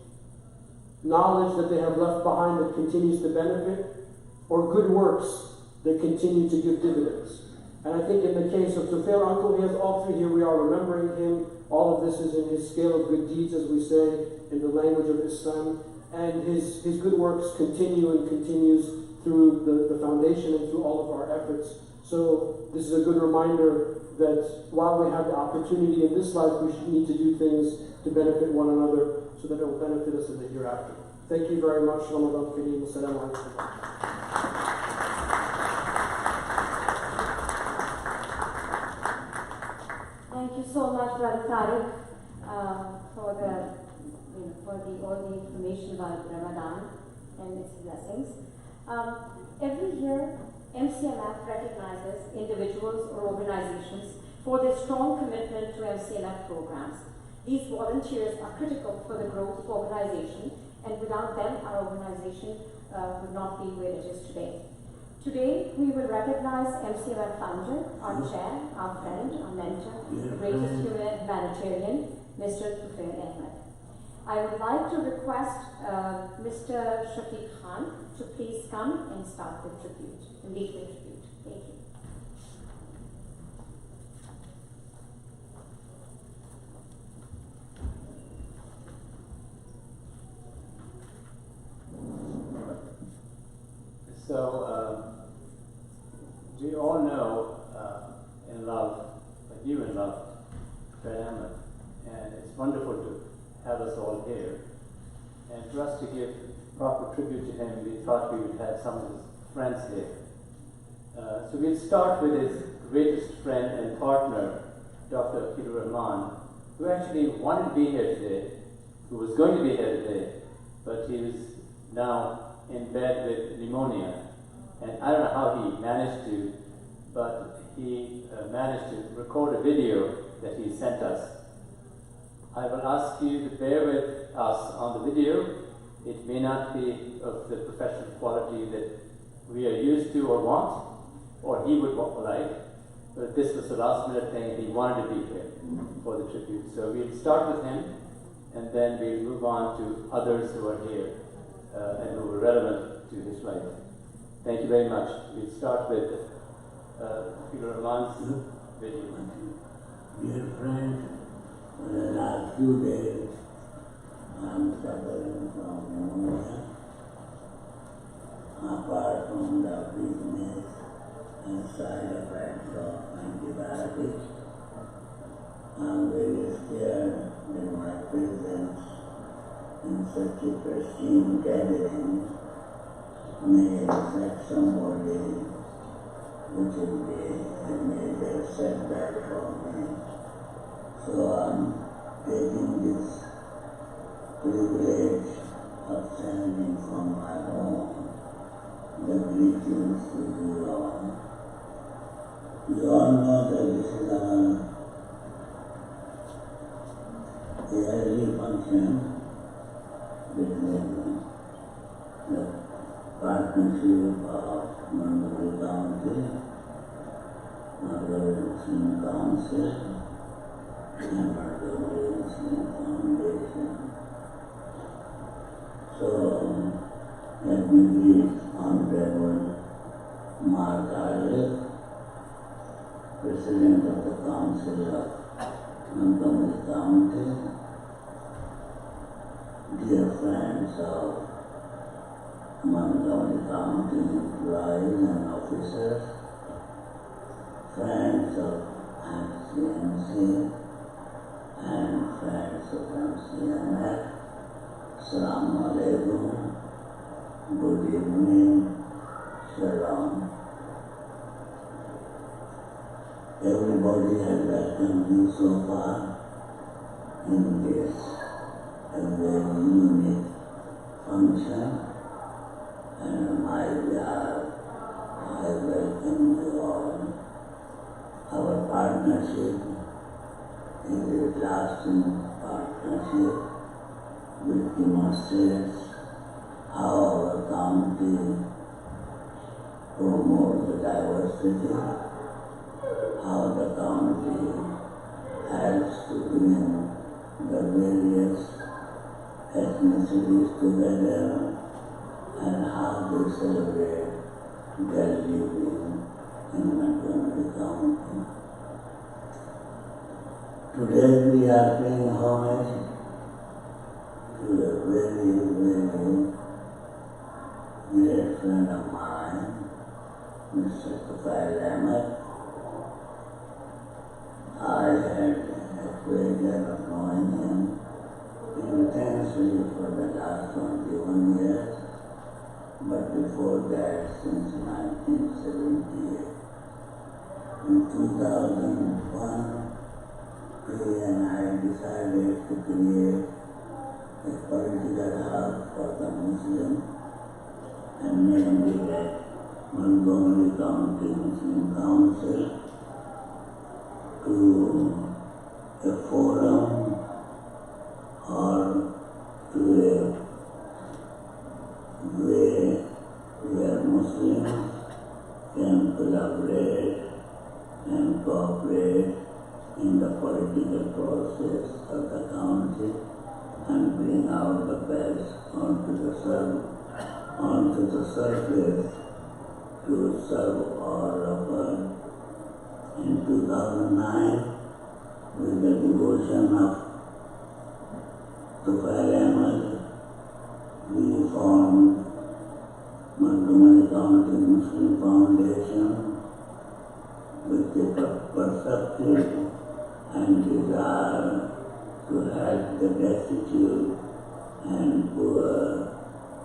knowledge that they have left behind that continues to benefit, or good works that continue to give dividends. And I think in the case of Tufayl Uncle, he has all three here. We are remembering him. All of this is in his scale of good deeds, as we say in the language of Islam. And his good works continue and continues through the foundation and through all of our efforts. So this is a good reminder that while we have the opportunity in this life, we need to do things to benefit one another so that it will benefit us in the hereafter. Thank you very much. Ramadan Kareem. Assalamu alaikum. Thank you so much, Brother Tariq, for all the information about Ramadan and its blessings. Every year, MCMF recognizes individuals or organizations for their strong commitment to MCMF programs. These volunteers are critical for the growth of organization, and without them, our organization would not be where it is today. Today, we will recognize MCMF founder, our chair, our friend, our mentor, the greatest humanitarian, Mr. Tufayl Ahmed. I would like to request Mr. Shafiq Khan to please come and start the tribute, and lead the tribute. Thank you. So, we all know and love, like you and love, Fred Ahmed, and it's wonderful to have us all here. And for us to give proper tribute to him, we thought we would have some of his friends here. So we'll start with his greatest friend and partner, Dr. Peter Rahman, who actually wanted to be here today, who was going to be here today, but he was now in bed with pneumonia. And I don't know how he managed to, but he managed to record a video that he sent us. I will ask you to bear with us on the video. It may not be of the professional quality that we are used to or want, or he would like, but this was the last minute thing and he wanted to be here for the tribute. So we'll start with him, and then we'll move on to others who are here and who were relevant to his life. Thank you very much. We'll start with Peter Rahman's video. Dear friends, for the last few days, I'm suffering from pneumonia. Apart from the weakness and side effects of antibiotics, I'm very scared that my presence in such a pristine gathering may affect somebody, which will be a major setback for me. So I'm taking this privilege of sending from my home the greetings to you all. You all know that this is a yearly function between the partnership of Montgomery County, Montgomery Muslim Council, and Montgomery Muslim Foundation. So, let me greet Honorable Marc, President of the Council of Montgomery County, dear friends of Montgomery County employees and officers, friends of MCMC, and friends of MCMF, Assalamu alaikum, good evening, shalom. Everybody has welcomed you so far in this a very unique function, and on my behalf, I welcome you all. Our partnership is a lasting partnership which demonstrates how our county promotes the diversity, how the county helps to bring the various ethnicities together, and how they celebrate their living in Montgomery County. Today we are paying homage to a very, very great friend of mine, Mr. Ahmed. I had a pleasure of knowing him intensely for the last 21 years, but before that since 1978. In 2001, he and I decided to create a political hub for the Muslim and named it as Montgomery County Muslim Council, to a forum or to a way where Muslims can collaborate and cooperate in the political process of the county and bring out the best onto the surface to serve all of us. In 2009, with the devotion of Ahmed, we formed Montgomery County Muslim Foundation with the perspective and desire to help the destitute and poor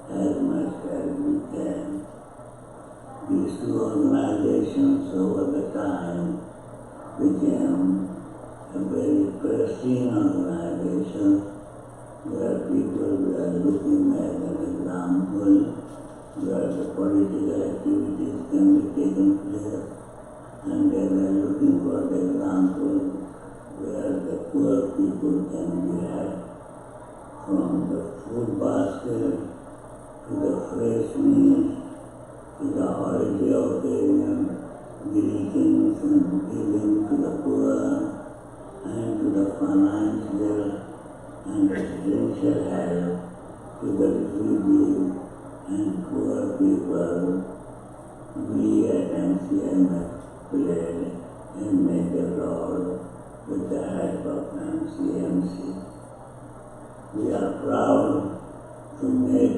as much as we can. These two organizations over the time became a very pristine organization where people were looking at an example where the political activities can be taken place, and they were looking for the example where the poor people can be helped, from the food basket to the fresh meat to the holiday occasion, greetings and giving to the poor, and to the financial and residential help to the refugees and poor people. We at MCMF played a major role with the help of MCMC. We are proud to make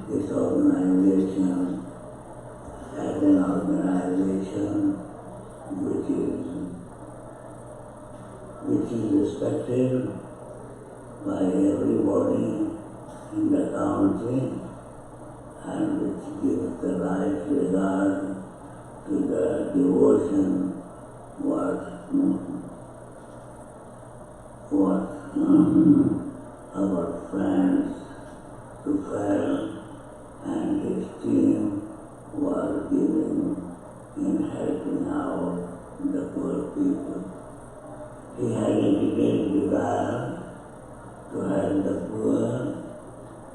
this organization as an organization which is respected by everybody in the county and which gives the right regard to the devotion what our friends Tufel and his team were giving in helping out the poor people. He had a great desire to help the poor.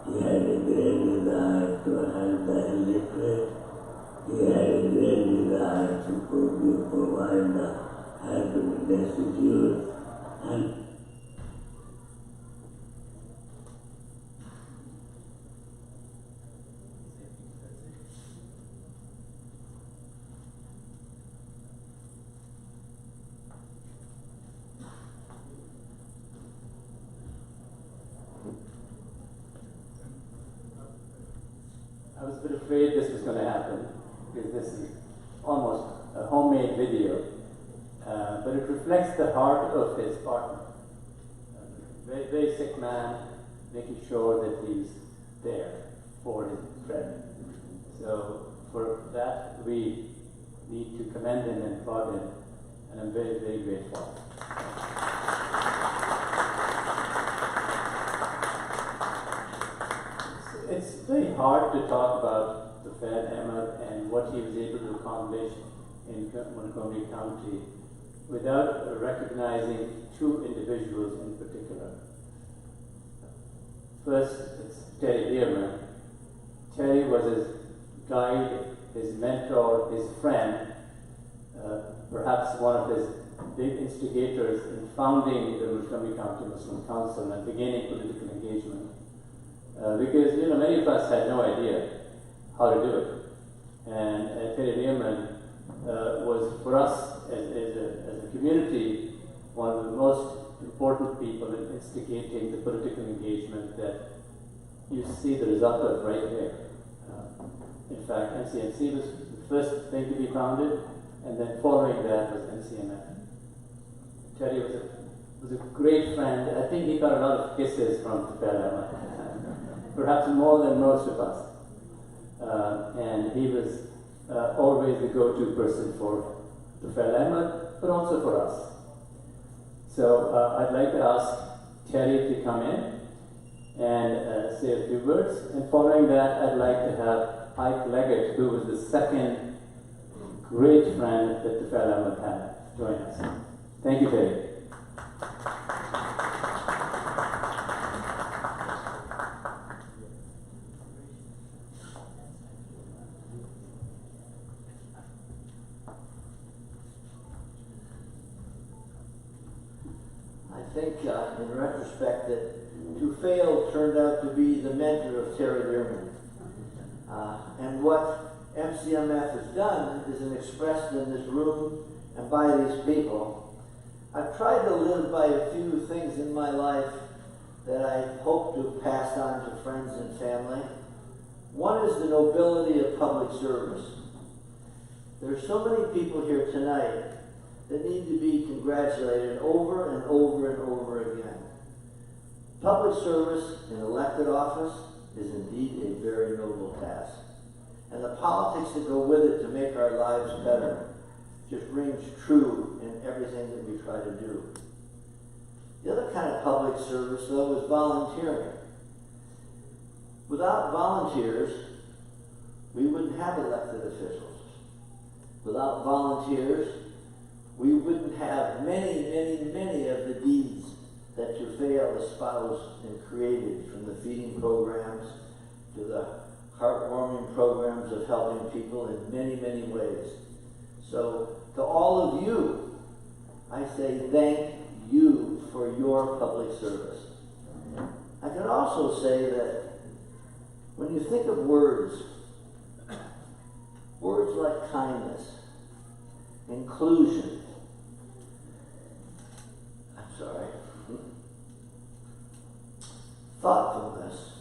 He had a great desire to help the illiterate. He had a great desire to provide the help to the destitute. And I was a bit afraid this was going to happen, because this is almost a homemade video, but it reflects the heart of his partner. very, very sick man, making sure that he's there for his friend. So for that, we need to commend him and applaud him, and I'm very, very grateful. It's very hard to talk about the Fed Ahmed and what he was able to accomplish in Montgomery County without recognizing two individuals in particular. First, it's Terry Dearman. Terry was his guide, his mentor, his friend, perhaps one of his big instigators in founding the Montgomery County Muslim Council and beginning political engagement. Because many of us had no idea how to do it. And Terry Dearman was, for us as a community, one of the most important people in instigating the political engagement that you see the result of right here. In fact, MCMC was the first thing to be founded, and then following that was MCMF. Terry was a great friend. I think he got a lot of kisses from Iftar', perhaps more than most of us. And he was always the go-to person for Iftar', but also for us. So I'd like to ask Terry to come in and say a few words. And following that, I'd like to have Ike Leggett, who was the second great friend that Iftar' had, join us. Thank you, Terry. I think, in retrospect, that Tufail turned out to be the mentor of Terry Dearman. And what MCMF has done is expressed in this room and by these people. I've tried to live by a few things in my life that I hope to pass on to friends and family. One is the nobility of public service. There are so many people here tonight that need to be congratulated over and over and over again. Public service in elected office is indeed a very noble task. And the politics that go with it to make our lives better just rings true in everything that we try to do. The other kind of public service, though, is volunteering. Without volunteers, we wouldn't have elected officials. Without volunteers, we wouldn't have many, many, many of the deeds that Tufail espoused and created, from the feeding programs to the heartwarming programs of helping people in many, many ways. So, to all of you, I say thank you for your public service. I can also say that when you think of words like kindness, inclusion, thoughtfulness,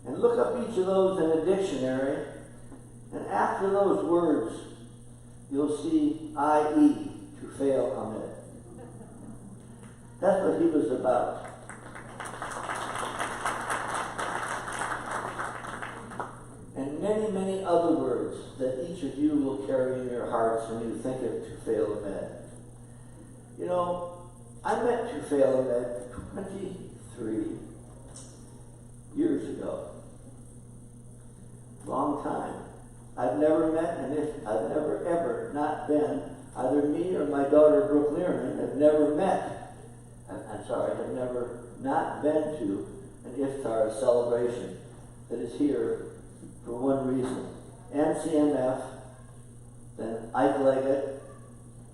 and look up each of those in a dictionary, and after those words, you'll see I.E. Tufail Ahmed. That's what he was about. And many, many other words that each of you will carry in your hearts when you think of Tufail Ahmed. You know, I met Tufail Ahmed 23 years ago. Long time. I've never met, and I've never ever not been, either me or my daughter Brooke Learman have never met, have never not been to an Iftar celebration that is here for one reason. MCMF, then Ike Leggett,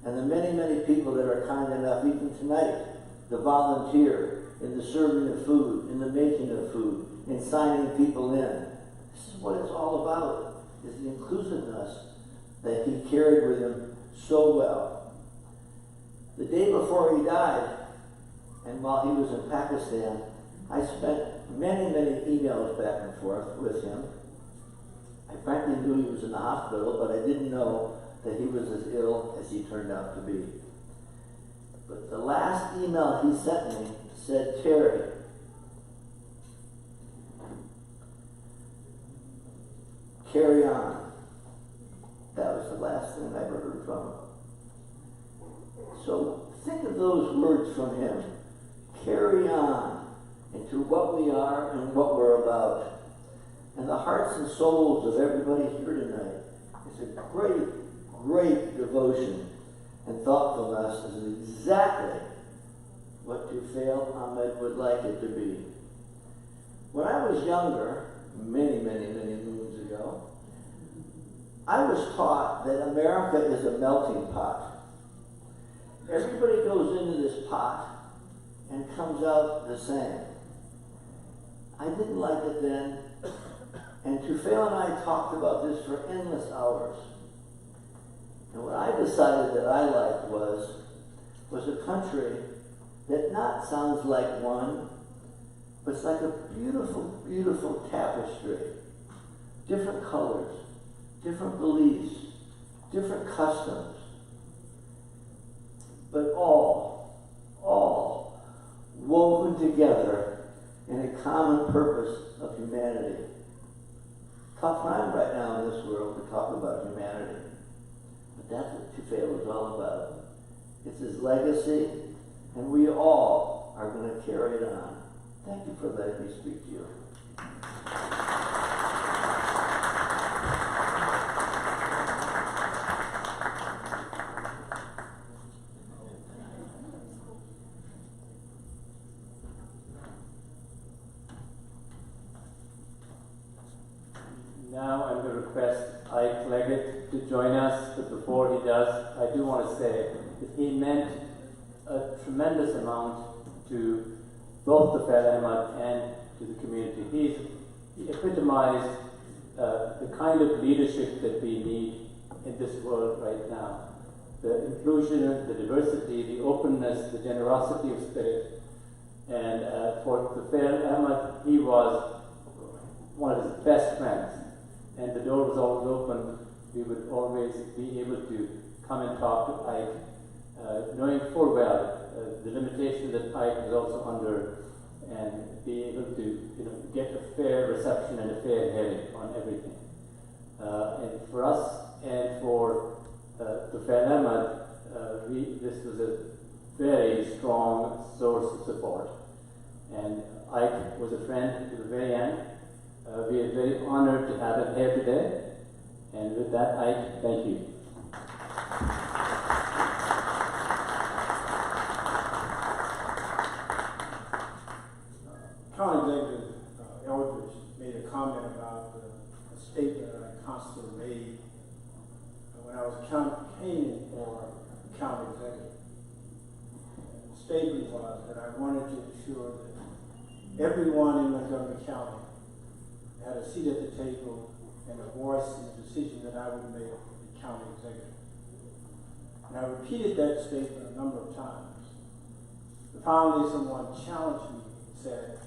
and the many, many people that are kind enough, even tonight, to volunteer in the serving of food, in the making of food, in signing people in. This is what it's all about, is the inclusiveness that he carried with him so well. The day before he died, and while he was in Pakistan, I spent many, many emails back and forth with him. I frankly knew he was in the hospital, but I didn't know that he was as ill as he turned out to be. But the last email he sent me said, Terry, carry on. That was the last thing I ever heard from him. So think of those words from him. Carry on into what we are and what we're about. And the hearts and souls of everybody here tonight. It's a great, great devotion and thoughtfulness is exactly what Tufail Ahmed would like it to be. When I was younger, many, many, many moons ago, I was taught that America is a melting pot. Everybody goes into this pot and comes out the same. I didn't like it then, and Tufail and I talked about this for endless hours. And what I decided that I liked was a country that not sounds like one, but it's like a beautiful, beautiful tapestry. Different colors, different beliefs, different customs, but all woven together in a common purpose of humanity. Tough time right now in this world to talk about humanity. But that's what Tufail is all about. It's his legacy, and we all are going to carry it on. Thank you for letting me speak to you. Now I'm going to request Ike Leggett to join us, but before he does, I do want to say that he meant a tremendous amount to both the Tufail Ahmed and to the community. He epitomized the kind of leadership that we need in this world right now. The inclusion, the diversity, the openness, the generosity of spirit. And for the Tufail Ahmed, he was one of his best friends. And the door was always open. We would always be able to come and talk to Ike, knowing full well the limitation that Ike was also under, and be able to get a fair reception and a fair hearing on everything. And for us and for the Tufail Ahmed, this was a very strong source of support. And Ike was a friend to the very end. We are very honored to have him here today. And with that, Ike, thank you. County Executive Elrich made a comment about a statement that I constantly made when I was campaigning for county executive. The statement was that I wanted to ensure that everyone in Montgomery County had a seat at the table and a voice in the decision that I would make the county executive. And I repeated that statement a number of times. But finally, someone challenged me and said,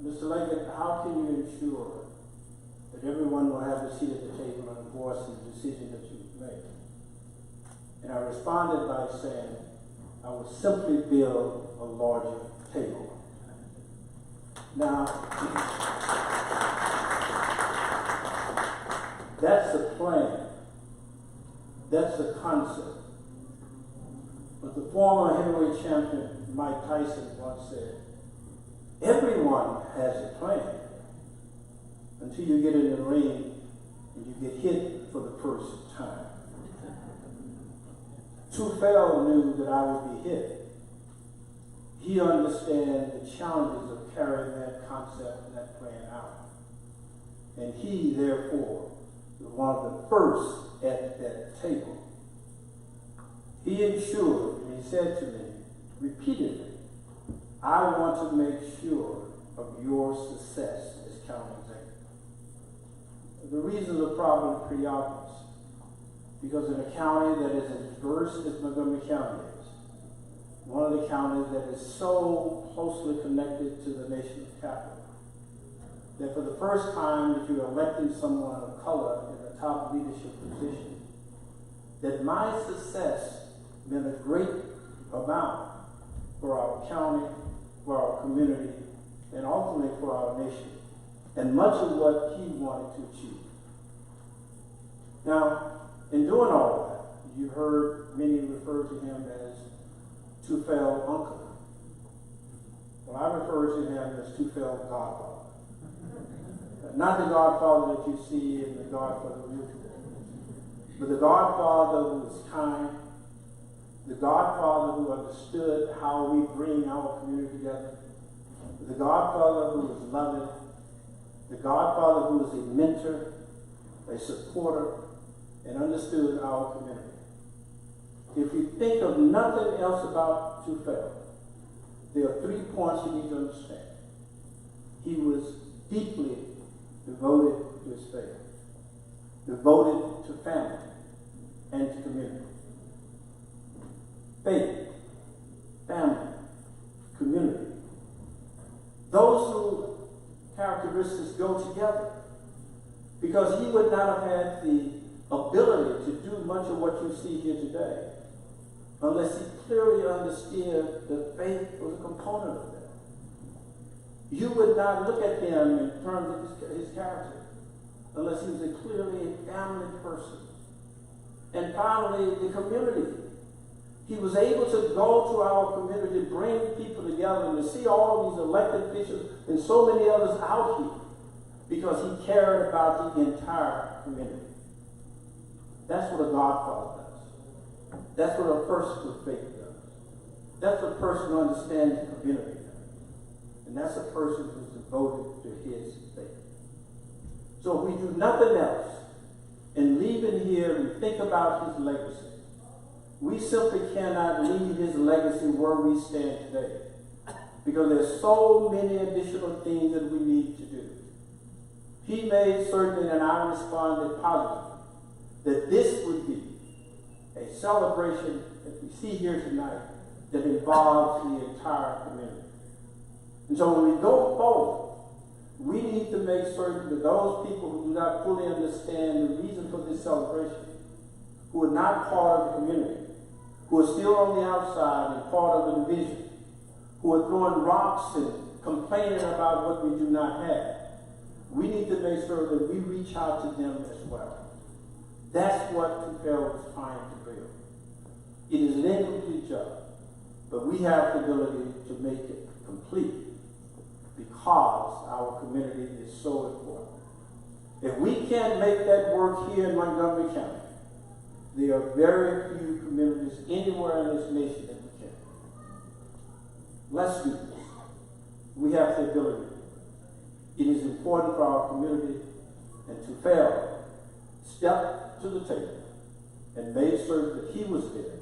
Mr. Leggett, how can you ensure that everyone will have a seat at the table and a voice in the decision that you make? And I responded by saying, I will simply build a larger table. Now, that's the plan. That's the concept. But the former heavyweight champion Mike Tyson once said, everyone has a plan until you get in the ring and you get hit for the first time. Tufail knew that I would be hit. He understands the challenges of carrying that concept and that plan out. And he, therefore, was one of the first at that table. He ensured, and he said to me repeatedly, I want to make sure of your success as county executive. The reasons are probably pretty obvious. Because in a county that is as diverse as Montgomery County is, one of the counties that is so closely connected to the nation's capital, that for the first time that you're electing someone of color in the top leadership position, that my success meant a amount for our county, for our community, and ultimately for our nation, and much of what he wanted to achieve. Now, in doing all of that, you heard many refer to him as Tufel Uncle. Well, I refer to him as Tufel Godfather. Not the Godfather that you see in the Godfather movie, but the Godfather who was kind, the Godfather who understood how we bring our community together, the Godfather who was loving, the Godfather who was a mentor, a supporter, and understood our community. If you think of nothing else about Tufel, there are 3 points you need to understand. He was deeply devoted to his faith, devoted to family and to community. Faith, family, community. Those two characteristics go together, because he would not have had the ability to do much of what you see here today unless he clearly understood that faith was a component of that. You would not look at him in terms of his character unless he was a clearly a family person. And finally, the community. He was able to go to our community, bring people together, and to see all of these elected officials and so many others out here because he cared about the entire community. That's what a Godfather does. That's what a person with faith does. That's a person who understands the community does. And that's a person who's devoted to his faith. So if we do nothing else and leave in here and think about his legacy, we simply cannot leave his legacy where we stand today, because there's so many additional things that we need to do. He made certain, and I responded positively, that this would be a celebration that we see here tonight that involves the entire community. And so when we go forward, we need to make certain that those people who do not fully understand the reason for this celebration, who are not part of the community, who are still on the outside and part of the division, who are throwing rocks and complaining about what we do not have, we need to make sure that we reach out to them as well. That's what Tufel was trying to build. It is an incomplete job, but we have the ability to make it complete because our community is so important. If we can't make that work here in Montgomery County, there are very few communities anywhere in this nation that we can. Let's do this. We have the ability. It is important for our community, and Tufel stepped to the table and made certain that he was there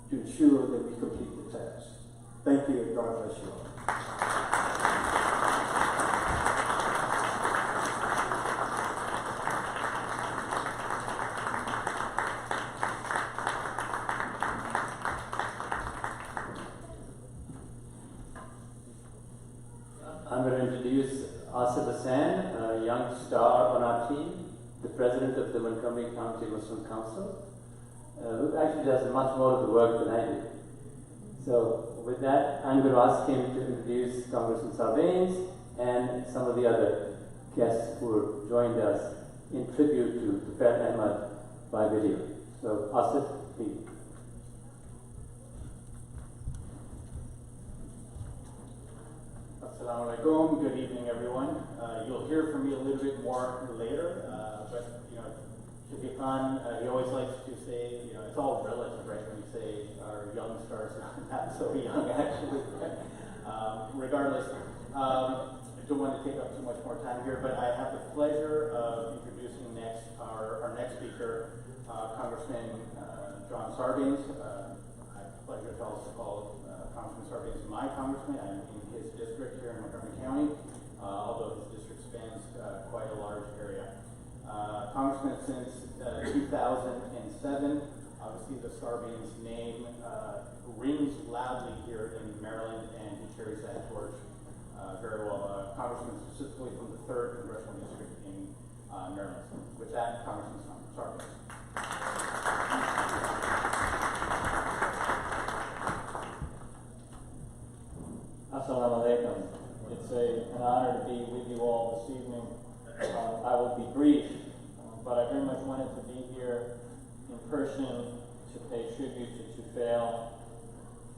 to ensure that we complete the task. Thank you, and God bless you all. I'm going to introduce Asif Hassan, a young star on our team, the president of the Montgomery County Muslim Council, who actually does much more of the work than I do. So with that, I'm going to ask him to introduce Congressman Sarbanes and some of the other guests who have joined us in tribute to Tufel Ahmad by video. So Asif, please. Assalamu alaikum. Good evening, everyone. You'll hear from me a little bit more later, but Shafiq Khan, he always likes to say, it's all relative, right? When you say our young stars, not so young actually. Regardless, I don't want to take up too much more time here, but I have the pleasure of introducing our next speaker, Congressman John Sarbanes. I have the pleasure to also call Congressman Sarbanes my congressman. I'm in his district here in Montgomery County, although his district spans quite a large area. Congressman since 2007. Obviously, the Sarbanes name rings loudly here in Maryland, and he carries that torch very well. Congressman specifically from the 3rd Congressional District in Maryland. With that, Congressman Sarbanes. honor to be with you all this evening. I will be brief, but I very much wanted to be here in person to pay tribute to Tufail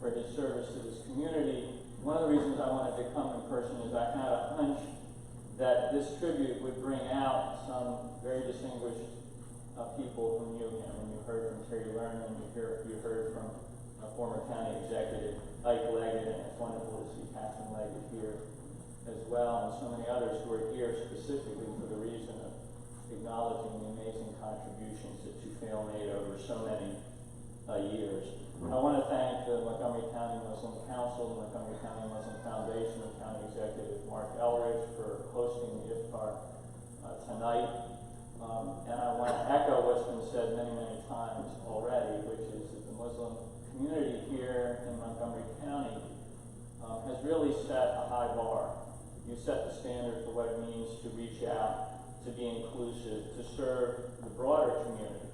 for his service to this community. One of the reasons I wanted to come in person is I had a hunch that this tribute would bring out some very distinguished people who knew him. And you heard from Terry Lerner, and you heard from former county executive Ike Leggett, and it's wonderful to see Catherine Leggett here as well, and so many others who are here specifically for the reason of acknowledging the amazing contributions that Tufail made over so many years. I want to thank the Montgomery County Muslim Council, the Montgomery County Muslim Foundation, and County Executive Marc Elrich for hosting the Iftar tonight. And I want to echo what's been said many, many times already, which is that the Muslim community here in Montgomery County has really set a high bar. You set the standard for what it means to reach out, to be inclusive, to serve the broader community,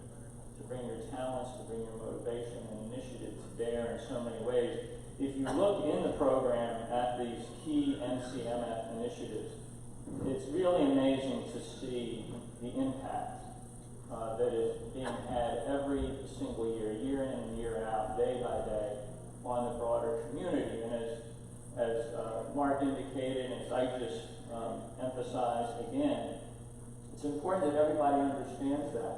to bring your talents, to bring your motivation and initiative to bear in so many ways. If you look in the program at these key MCMF initiatives, it's really amazing to see the impact that is being had every single year, year in and year out, day by day, on the broader community. And as Marc indicated, and as I just emphasized again, it's important that everybody understands that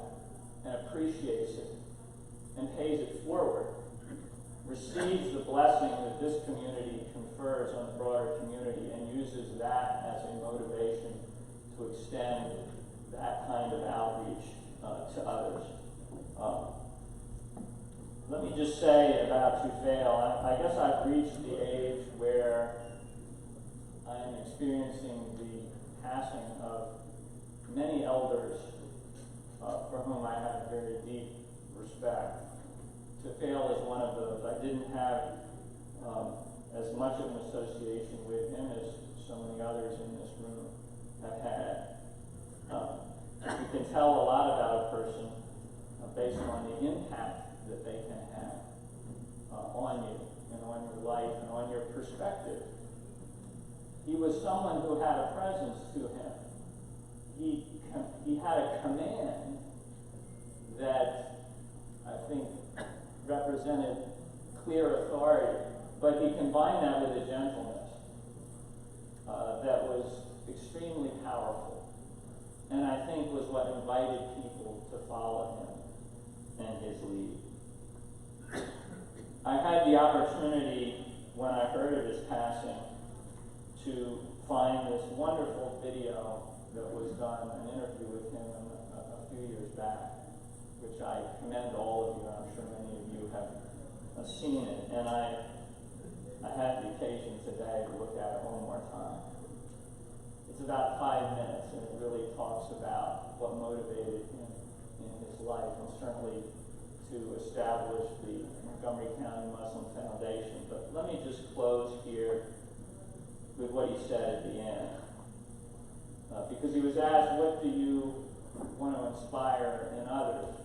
and appreciates it and pays it forward, receives the blessing that this community confers on the broader community, and uses that as a motivation to extend that kind of outreach to others. Let me just say about Tufail, I guess I've reached the age where I am experiencing the passing of many elders for whom I have a very deep respect. Tufail is one of those. I didn't have as much of an association with him as so many others in this room have had. You can tell a lot about a person based on the impact that they can have on you and on your life and on your perspective. He was someone who had a presence to him. He had a command that I think represented clear authority, but he combined that with a gentleness that was extremely powerful, and I think was what invited people to follow him and his lead. I had the opportunity, when I heard of his passing, to find this wonderful video that was done, an interview with him a few years back, which I commend all of you. I'm sure many of you have seen it, and I had the occasion today to look at it one more time. It's about 5 minutes, and it really talks about what motivated him in his life, and certainly to establish the Montgomery County Muslim Foundation. But let me just close here with what he said at the end. Because he was asked, what do you want to inspire in others?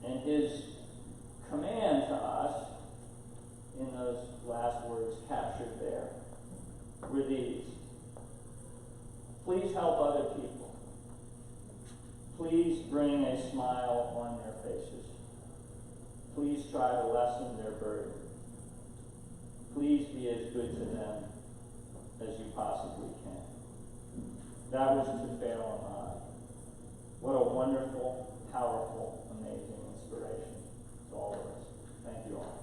And his command to us, in those last words captured there, were these: please help other people. Please bring a smile on their faces. Please try to lessen their burden. Please be as good to them as you possibly can. That was Tufail Ahmad. What a wonderful, powerful, amazing inspiration to all of us. Thank you all.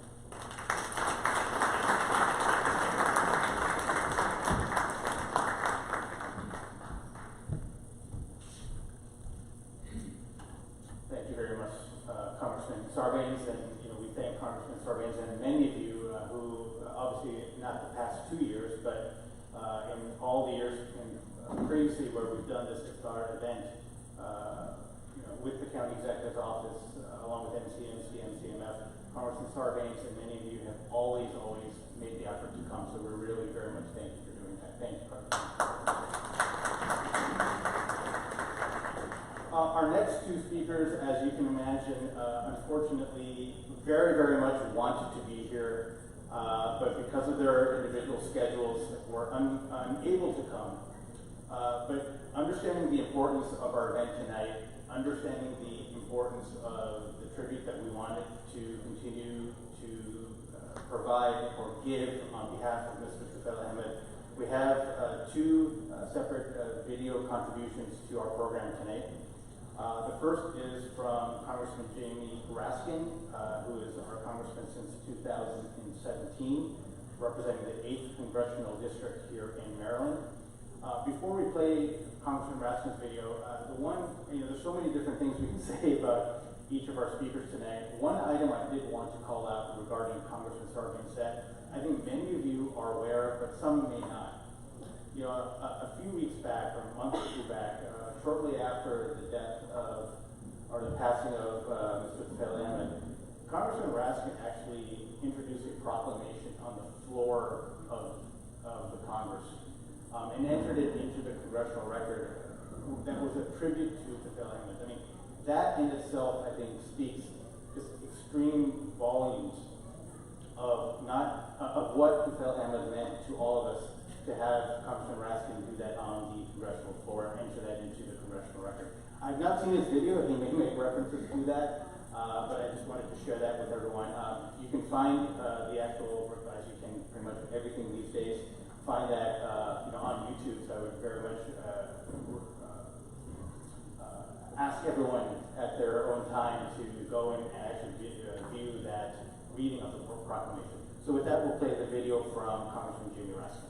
Thank you very much, Congressman Sarbanes, and we thank Congressman Sarbanes and many of you who, obviously not the past 2 years, but in all the years previously where we've done this Iftar event, with the county executive's office, along with MCMC, MCMF, Congressman Sarbanes, and many of you have always made the effort to come. So we're really very much thank you for doing that. Thank you, Congressman. Our next two speakers, as you can imagine, unfortunately, very, very much wanted to be here. but because of their individual schedules, were unable to come. But understanding the importance of our event tonight, understanding the importance of the tribute that we wanted to continue to provide or give on behalf of Mr. Tufel Ahmed, we have two separate video contributions to our program tonight. The first is from Congressman Jamie Raskin, who is our congressman since 2017, representing the 8th Congressional District here in Maryland. Before we play Congressman Raskin's video, there's so many different things we can say about each of our speakers tonight. One item I did want to call out regarding Congressman Sarbanes, I think many of you are aware, but some may not. You know, a few weeks back, or a month or two back, shortly after the death of, or the passing of Mr. Tufel Ahmed, Congressman Raskin actually introduced a proclamation on the floor of the Congress and entered it into the congressional record that was a tribute to Tufel Ahmed. I mean, that in itself, I think, speaks just extreme volumes of what Tufel Ahmed meant to all of us, to have Congressman Raskin do that on the congressional floor and enter that into the congressional record. I've not seen his video. He may make references to that, but I just wanted to share that with everyone. You can find the actual, as you can pretty much everything these days, find that on YouTube. So I would very much ask everyone at their own time to go and actually view that reading of the proclamation. So with that, we'll play the video from Congressman Jamie Raskin.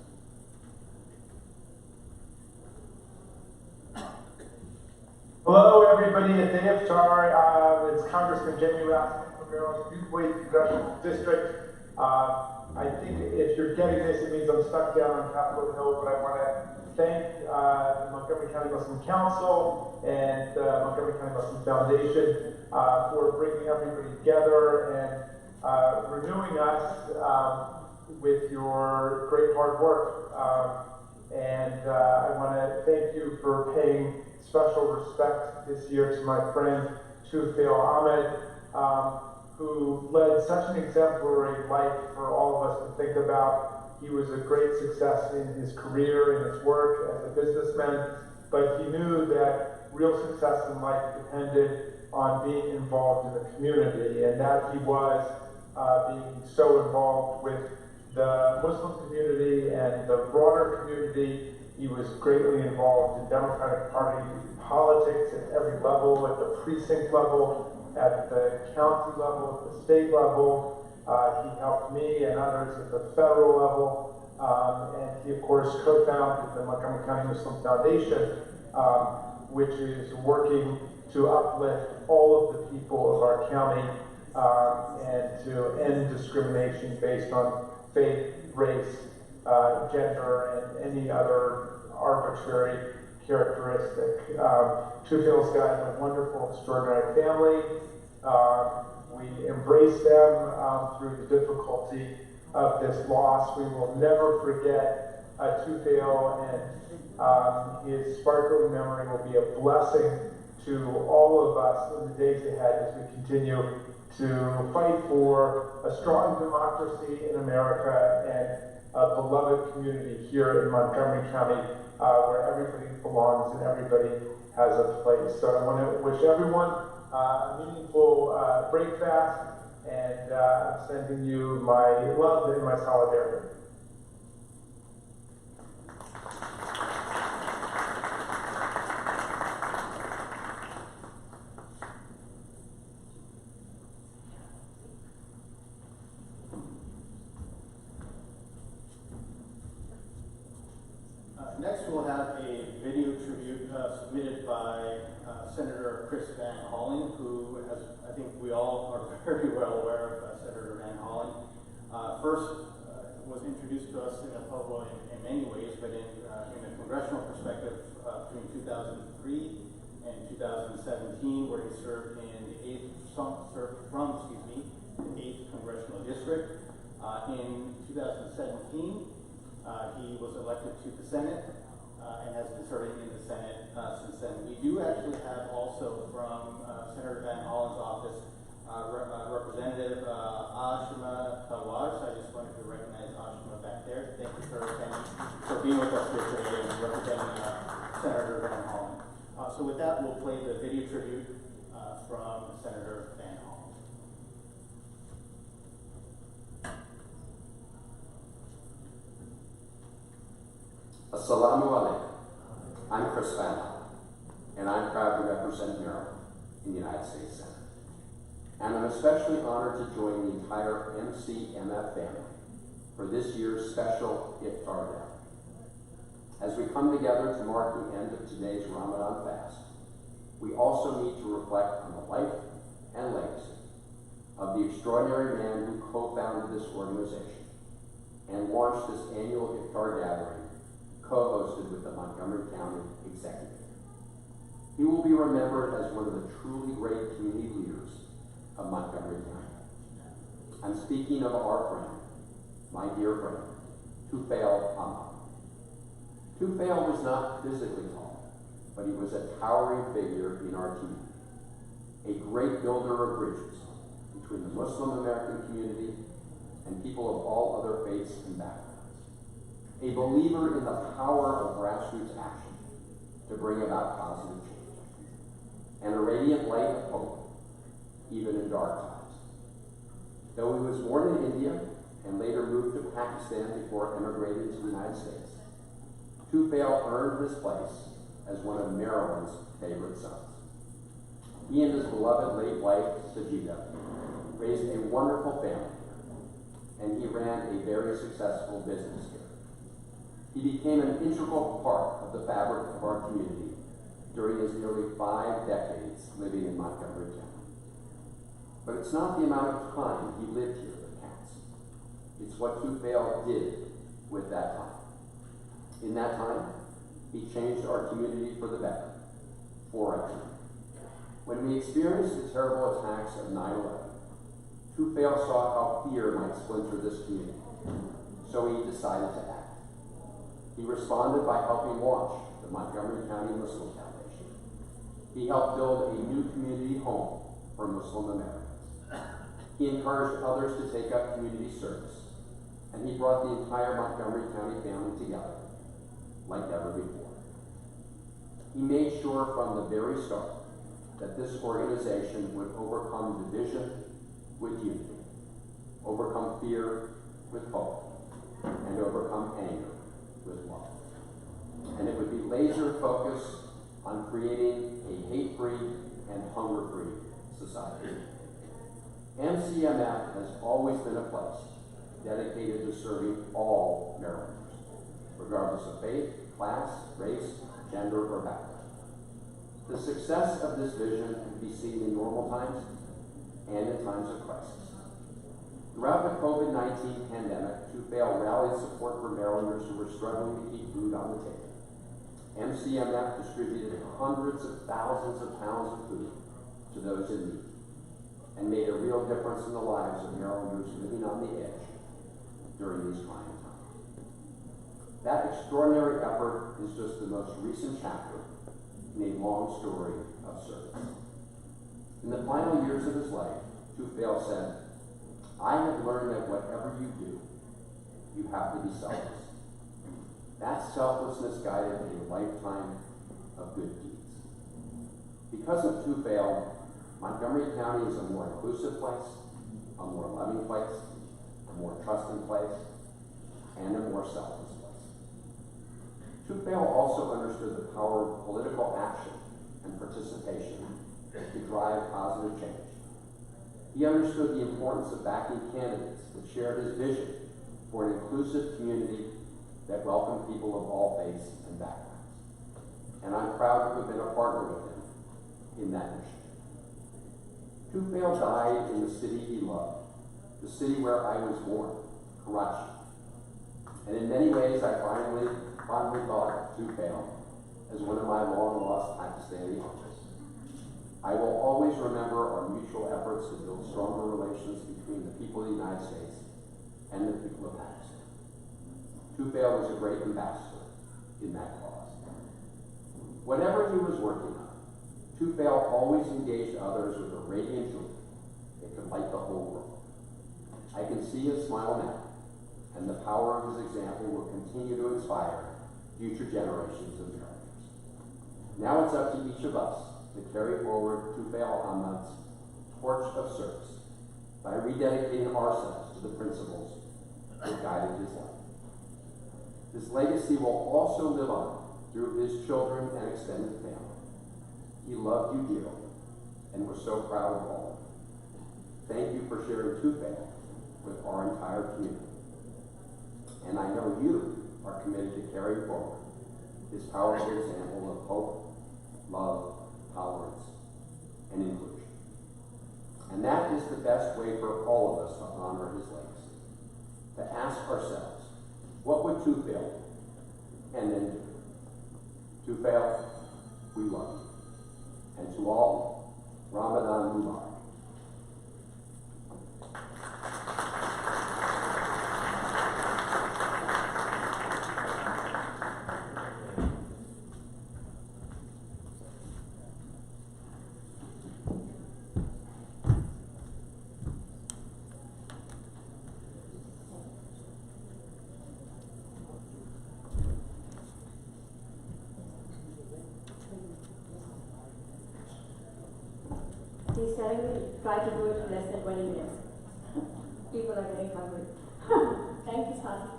Hello, everybody at the Iftar'. It's Congressman Jamie Raskin from Maryland's 8th Congressional District. I think if you're getting this, it means I'm stuck down on Capitol Hill, but I want to thank the Montgomery County Muslim Council and the Montgomery County Muslim Foundation for bringing everybody together and renewing us with your great hard work. I want to thank you for paying special respect this year to my friend Tufel Ahmed, who led such an exemplary life for all of us to think about. He was a great success in his career and his work as a businessman, but he knew that real success in life depended on being involved in the community, and that he was being so involved with the Muslim community and the broader community. He was greatly involved in Democratic Party politics at every level, at the precinct level, at the county level, at the state level. He helped me and others at the federal level. And he, of course, co-founded the Montgomery County Muslim Foundation, which is working to uplift all of the people of our county and to end discrimination based on faith, race, gender, and any other arbitrary characteristic. Tufel's got a wonderful, extraordinary family. We embrace them through the difficulty of this loss. We will never forget Tufel, and his sparkling memory will be a blessing to all of us in the days ahead as we continue to fight for a strong democracy in America and a beloved community here in Montgomery County where everybody belongs and everybody has a place. So I want to wish everyone a meaningful break fast, and I'm sending you my love and my solidarity. Next, we'll have a video tribute submitted by Senator Chris Van Hollen, who, as I think we all are very well aware of, Senator Van Hollen. First was introduced to us in many ways, but in a congressional perspective between 2003 and 2017, where he served in the 8th Congressional District. In 2017, he was elected to the Senate and has been serving in the Senate since then. We do actually have also from Senator Van Hollen's office Representative Ashima Talwar, so I just wanted to recognize Ashima back there. Thank you for being with us here today and representing Senator Van Hollen. So with that, we'll play the video tribute from Senator Van Hollen. Assalamu alaikum. I'm Chris Van Hollen, and I'm proud to represent Maryland in the United States Senate. And I'm especially honored to join the entire MCMF family for this year's special Iftar' gathering. As we come together to mark the end of today's Ramadan fast, we also need to reflect on the life and legacy of the extraordinary man who co-founded this organization and launched this annual Iftar' gathering co-hosted with the Montgomery County Executive. He will be remembered as one of the truly great community leaders of Montgomery County. I'm speaking of our friend, my dear friend, Tufail Ahmad. Tufail was not physically tall, but he was a towering figure in our community, a great builder of bridges between the Muslim American community and people of all other faiths and backgrounds, a believer in the power of grassroots action to bring about positive change, and a radiant light of hope even in dark times. Though he was born in India and later moved to Pakistan before emigrating to the United States, Tufail earned this place as one of Maryland's favorite sons. He and his beloved late wife, Sajida, raised a wonderful family here, and he ran a very successful business here. He became an integral part of the fabric of our community during his nearly 5 decades living in Montgomery County. But it's not the amount of time he lived here that counts. It's what Tufail did with that time. In that time, he changed our community for the better, forever. When we experienced the terrible attacks of 9/11, Tufail saw how fear might splinter this community, so he decided to act. He responded by helping launch the Montgomery County Muslim Foundation. He helped build a new community home for Muslim Americans. He encouraged others to take up community service, and he brought the entire Montgomery County family together like never before. He made sure from the very start that this organization would overcome division with unity, overcome fear with hope, and overcome anger with love. And it would be laser focused on creating a hate-free and hunger-free society. MCMF has always been a place dedicated to serving all Marylanders, regardless of faith, class, race, gender, or background. The success of this vision can be seen in normal times and in times of crisis. Throughout the COVID-19 pandemic, Tufail rallied support for Marylanders who were struggling to keep food on the table. MCMF distributed hundreds of thousands of pounds of food to those in need and made a real difference in the lives of Marylanders living on the edge during these trying times. That extraordinary effort is just the most recent chapter in a long story of service. In the final years of his life, Tufail said, "I have learned that whatever you do, you have to be selfless." That selflessness guided a lifetime of good deeds. Because of Tufail, Montgomery County is a more inclusive place, a more loving place, a more trusting place, and a more selfless place. Tufail also understood the power of political action and participation to drive positive change. He understood the importance of backing candidates that shared his vision for an inclusive community that welcomed people of all faiths and backgrounds. And I'm proud to have been a partner with him in that mission. Tufail died in the city he loved, the city where I was born, Karachi. And in many ways, I fondly thought of Tufail as one of my long-lost Pakistani uncles. I will always remember our mutual efforts to build stronger relations between the people of the United States and the people of Pakistan. Tufail was a great ambassador in that cause. Whatever he was working on, Tufail always engaged others with a radiant joy, light the whole world. I can see his smile now, and the power of his example will continue to inspire future generations of Americans. Now it's up to each of us to carry forward Tufail Ahmad's torch of service by rededicating ourselves to the principles that guided his life. This legacy will also live on through his children and extended family. He loved you dearly, and we're so proud of all of you. Thank you for sharing Tufail with our entire community. And I know you are committed to carry forward his powerful example of hope, love, tolerance, and inclusion. And that is the best way for all of us to honor his legacy. To ask ourselves, what would Tufail do? And then do? Tufail, we love you. And to all, Ramadan Mubarak. He's telling me to try to do it in less than 20 minutes. People are getting hungry. Thank you, Sadi.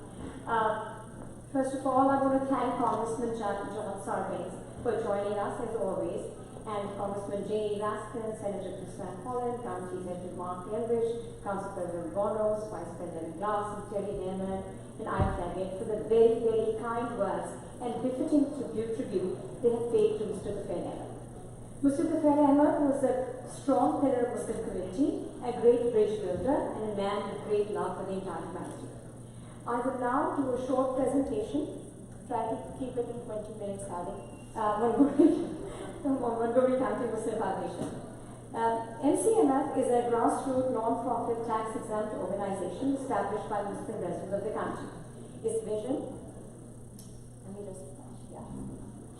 First of all, I want to thank Congressman John Sarbanes for joining us as always, and Congressman J.E. Raskin, Senator Chris Van Hollen, County Executive Marc Elrich, Council President Bonos, Vice President Glass, and Terry Damon, and I Fleming for the very, very kind words and befitting tribute they have paid to Mr. Tufail Ahmad. Mr. Tufail Ahmad was a strong pillar of Muslim community, a great bridge builder, and a man with great love for the entire humanity. I would now do a short presentation, try to keep it in 20 minutes, Montgomery County Muslim Foundation. MCMF is a grassroots non-profit tax-exempt organization established by Muslim residents of the country. Its vision,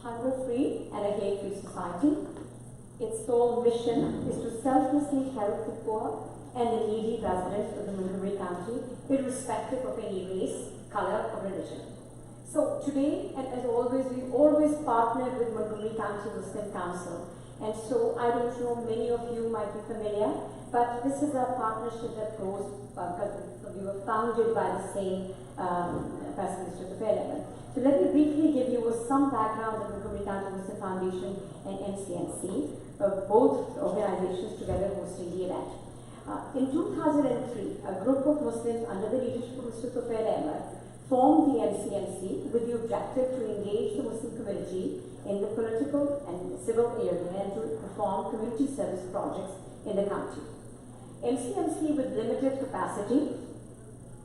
hunger-free and a hate-free society. Its sole mission is to selflessly help the poor and the needy residents of the Montgomery County, irrespective of any race, color, or religion. So today, and as always, we've always partnered with Montgomery County Muslim Council. And so I don't know, many of you might be familiar, but this is a partnership that goes, because we were founded by the same person, Mr. Tufail Ahmad. So let me briefly give you some background of the Montgomery County Muslim Foundation and MCMC, both organizations together hosting the event. In 2003, a group of Muslims under the leadership of Mr. Tufail Ahmad formed the MCMC with the objective to engage the Muslim community in the political and civil area and to perform community service projects in the country. MCMC, with limited capacity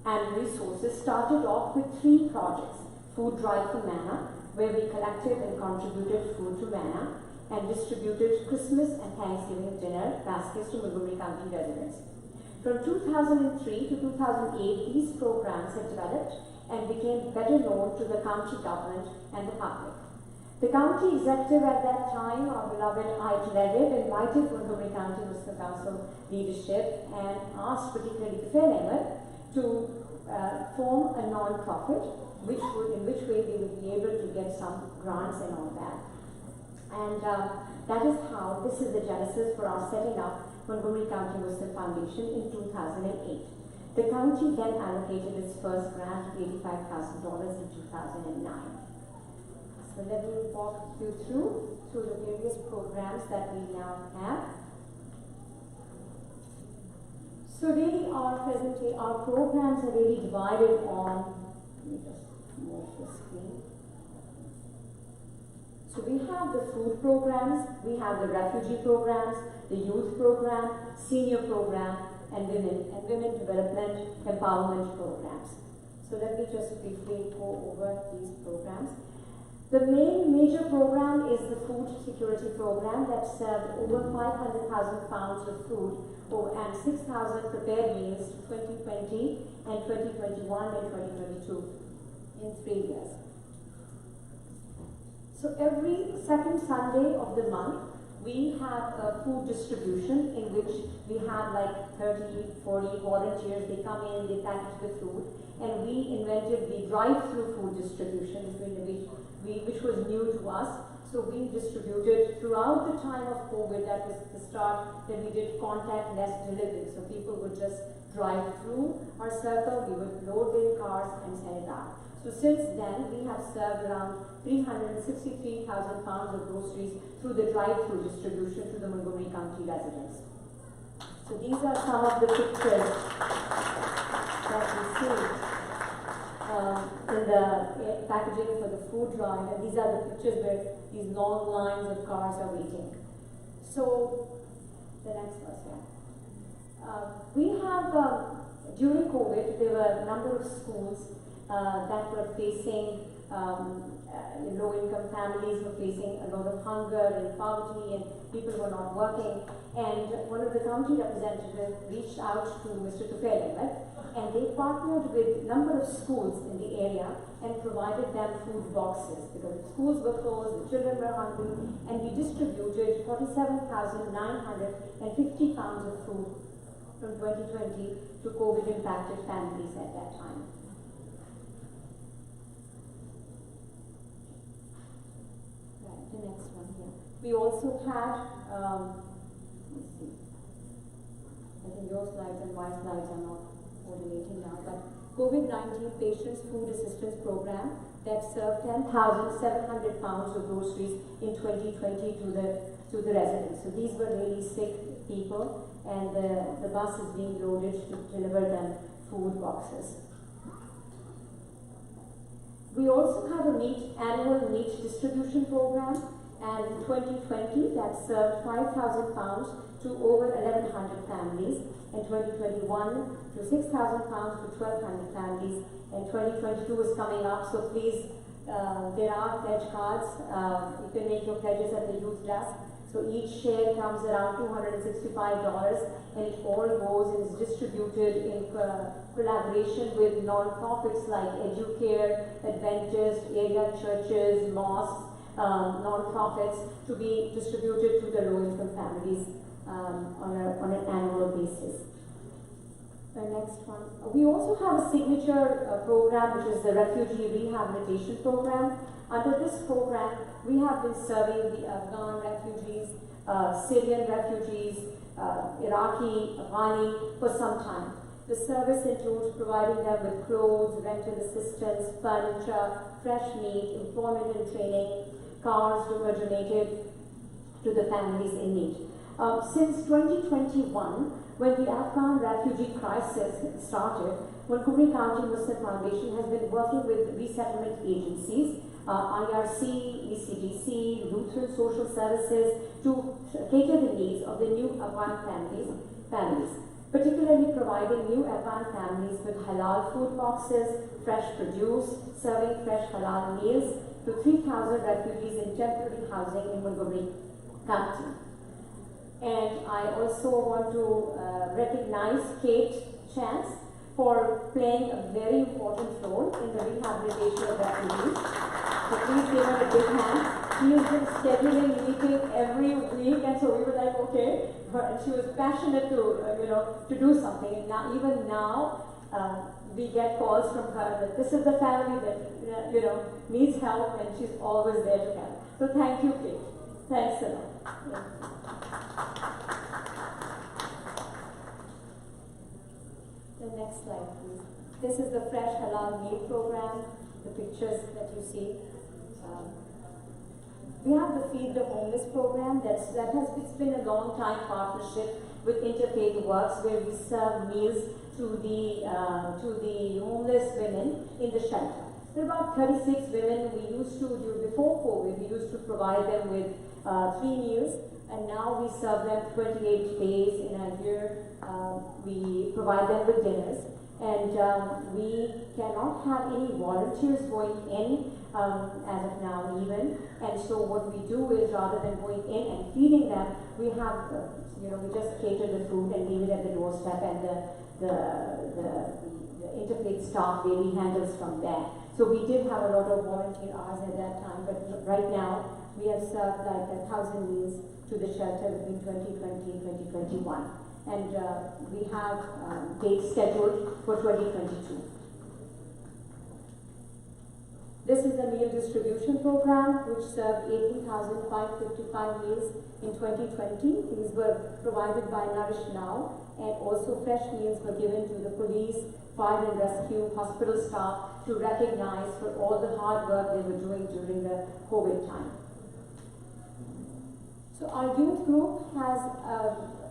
and resources, started off with 3 projects. Food Drive for Manna, where we collected and contributed food to Manna and distributed Christmas and Thanksgiving dinner baskets to Montgomery County residents. From 2003 to 2008, these programs have developed and became better known to the county government and the public. The county executive at that time, our beloved Ike Levitt, invited Montgomery County Muslim Council leadership and asked particularly Tufail Ahmad to form a non-profit, in which way we would be able to get some grants and all that. And that is how, this is the genesis for our setting up Montgomery County Muslim Foundation in 2008. The county then allocated its first grant of $85,000 in 2009. So let me walk you through the various programs that we now have. So really our programs are really divided on, let me just move the screen. So we have the food programs, we have the refugee programs, the youth program, senior program, and women development empowerment programs. So let me just briefly go over these programs. The main major program is the food security program that served over 500,000 pounds of food and 6,000 prepared meals 2020 and 2021 and 2022 in 3 years. So every second Sunday of the month, we have a food distribution in which we have like 30, 40 volunteers. They come in, they package the food, and we invented the drive-through food distribution, which was new to us. So we distributed throughout the time of COVID. That was the start. Then we did contactless delivery, so people would just drive through our circle. We would load their cars and send it out. So since then, we have served around 363,000 pounds of groceries through the drive-through distribution to the Montgomery County residents. So these are some of the pictures that we see in the packaging for the food drive, and these are the pictures where these long lines of cars are waiting. So the next one, we have, during COVID, there were a number of schools that were facing, low-income families were facing a lot of hunger and poverty, and people were not working. And one of the county representatives reached out to Mr. Tufel, and they partnered with a number of schools in the area and provided them food boxes because the schools were closed, the children were hungry, and we distributed 47,950 pounds of food from 2020 to COVID-impacted families at that time. Right, the next one here. We also had, let's see, I think your slides and my slides are not coordinating now, but COVID-19 Patients Food Assistance Program that served 10,700 pounds of groceries in 2020 to the residents. So these were really sick people, and the bus is being loaded to deliver them food boxes. We also have a annual meat distribution program, and in 2020 that served 5,000 pounds to over 1,100 families, and 2021 to 6,000 pounds to 1,200 families, and 2022 is coming up, so please, there are pledge cards. You can make your pledges at the youth desk. So each share comes around $265, and it all goes and is distributed in collaboration with non-profits like Educare, Adventist, area churches, mosques, non-profits, to be distributed to the low-income families on an annual basis. The next one. We also have a signature program, which is the Refugee Rehabilitation Program. Under this program, we have been serving the Afghan refugees, Syrian refugees, Iraqi, Afghani for some time. The service includes providing them with clothes, rental assistance, furniture, fresh meat, employment and training, cars were donated to the families in need. Since 2021, when the Afghan refugee crisis started, Montgomery County Muslim Foundation has been working with resettlement agencies, IRC, ECDC, Lutheran Social Services, to cater the needs of the new Afghan families, particularly providing new Afghan families with halal food boxes, fresh produce, serving fresh halal meals to 3,000 refugees in temporary housing in Montgomery County. And I also want to recognize Kate Chance for playing a very important role in the rehabilitation of refugees. So please give her a big hand. She has been scheduling meetings every week, and so we were like, okay. And she was passionate to do something. And now, even now, we get calls from her that this is the family that needs help, and she's always there to help. So thank you, Kate. Thanks a lot. Yeah. The next slide, please. This is the Fresh Halal Meal Program, the pictures that you see. We have the Feed the Homeless program. It's been a long time partnership with Interfaith Works, where we serve meals to the homeless women in the shelter. There are about 36 women we used to do before COVID. We used to provide them with 3 meals, and now we serve them 28 days in a year. We provide them with dinners, and we cannot have any volunteers going in as of now even. And so what we do is, rather than going in and feeding them, we have we just cater the food and leave it at the doorstep, and the interfaith staff daily handles from there. So we did have a lot of volunteer hours at that time, but right now we have served like 1,000 meals to the shelter between 2020 and 2021. And we have dates scheduled for 2022. This is the meal distribution program, which served 18,555 meals in 2020. These were provided by Nourish Now, and also fresh meals were given to the police, fire and rescue, hospital staff to recognize for all the hard work they were doing during the COVID time. So our youth group has,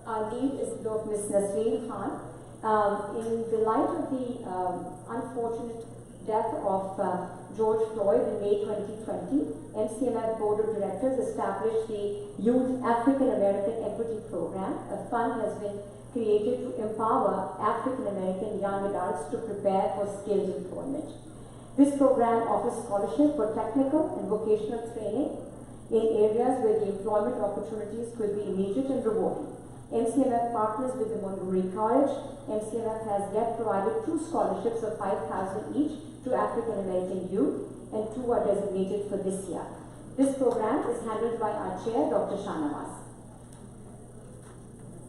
our lead is Ms. Nasreen Khan. In the light of the unfortunate death of George Floyd in May 2020, MCMF Board of Directors established the Youth African American Equity Program. A fund has been created to empower African American young adults to prepare for skilled employment. This program offers scholarship for technical and vocational training in areas where the employment opportunities could be immediate and rewarding. MCMF partners with the Montgomery College. MCMF has yet provided 2 scholarships of $5,000 each to African American youth, and 2 are designated for this year. This program is handled by our chair, Dr. Shanawaz.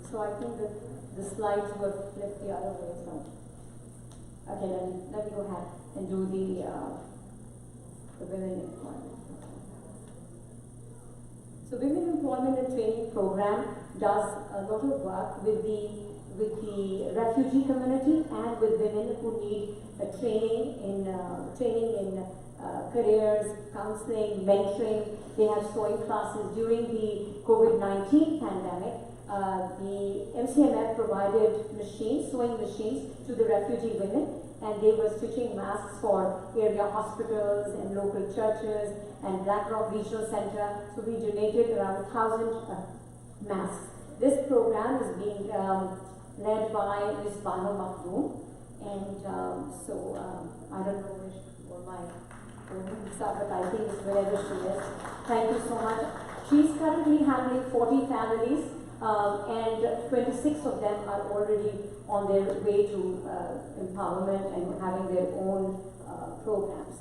So I think that the slides were flipped the other way. So, okay, let me go ahead and do the women employment. So Women Employment and Training Program does a lot of work with the refugee community and with women who need training in careers, counseling, mentoring. They have sewing classes. During the COVID-19 pandemic, the MCMF provided sewing machines to the refugee women, and they were stitching masks for area hospitals and local churches and Black Rock Regional Center. So we donated around 1,000 masks. This program is being led by Ms. Bano Makhdoom, and I don't know where my colleagues are, but I think it's wherever she is. Thank you so much. She's currently handling 40 families, and 26 of them are already on their way to empowerment and having their own programs.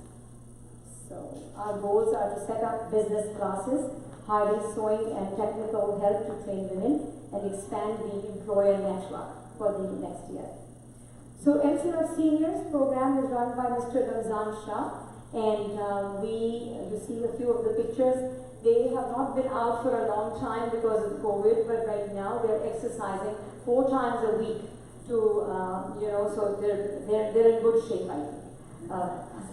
So our goals are to set up business classes, hiring sewing and technical help to train women, and expand the employer network for the next year. So MCMF Seniors program is run by Mr. Ramzan Shah, and you see a few of the pictures. They have not been out for a long time because of COVID, but right now they're exercising 4 times a week to, so they're in good shape, I think.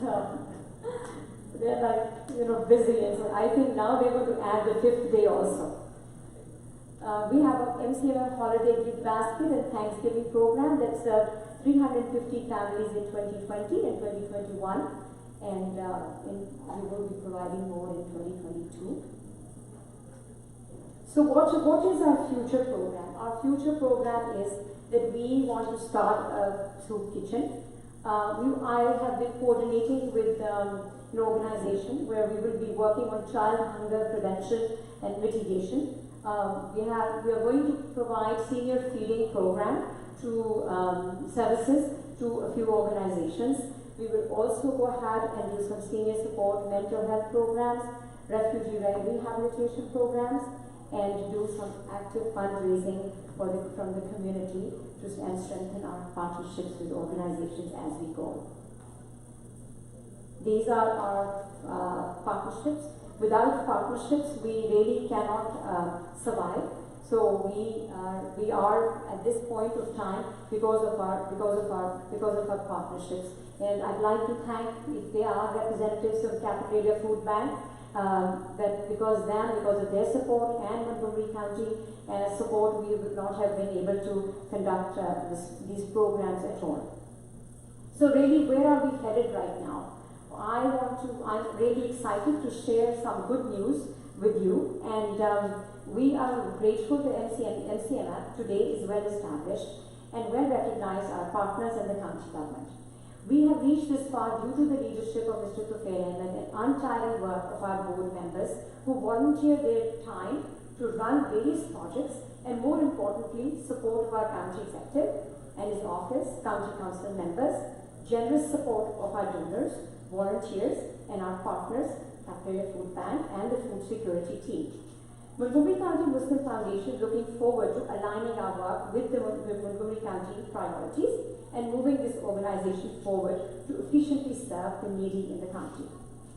So they're like, busy, and so I think now they're going to add the 5th day also. We have a MCMF holiday gift basket and Thanksgiving program that served 350 families in 2020 and 2021, and we will be providing more in 2022. So what is our future program? Our future program is that we want to start a soup kitchen. I have been coordinating with an organization where we will be working on child hunger prevention and mitigation. We are going to provide senior feeding program to services to a few organizations. We will also go ahead and do some senior support, mental health programs, refugee rehabilitation programs, and do some active fundraising from the community and strengthen our partnerships with organizations as we go. These are our partnerships. Without partnerships, we really cannot survive. So we are at this point of time because of our partnerships. And I'd like to thank, if there are representatives of Capital Area Food Bank, that because of their support and Montgomery County support, we would not have been able to conduct these programs at all. So really, where are we headed right now? I'm really excited to share some good news with you, and we are grateful to MCMF. Today is well established and well recognized our partners in the county government. We have reached this far due to the leadership of Mr. Tufail and the untiring work of our board members who volunteer their time to run various projects, and more importantly, support of our county executive and his office, county council members, generous support of our donors, volunteers, and our partners Taxpayer Food Bank, and the Food Security Team. Montgomery County Muslim Foundation looking forward to aligning our work with the Montgomery County priorities and moving this organization forward to efficiently serve the needy in the county.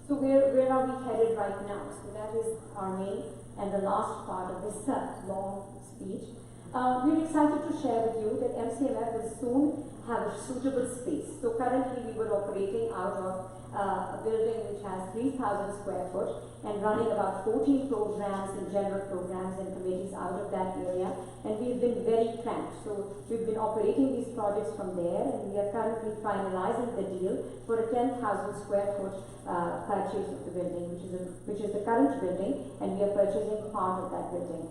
So where are we headed right now? So that is our main and the last part of this long speech. We're excited to share with you that MCMF will soon have a suitable space. So currently we were operating out of a building which has 3,000 square foot and running about 14 programs and general programs and committees out of that area. And we've been very cramped. So we've been operating these projects from there, and we are currently finalizing the deal for a 10,000 square foot purchase of the building, which is the current building, and we are purchasing part of that building.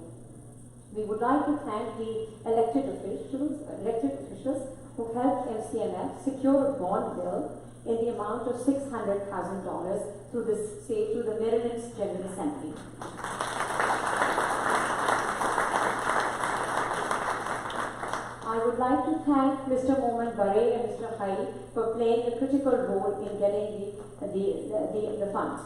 We would like to thank the elected officials who helped MCMF secure a bond bill in the amount of $600,000 through the Maryland's General Assembly. I would like to thank Mr. Montgomery and Mr. Hyde for playing a critical role in getting the funds.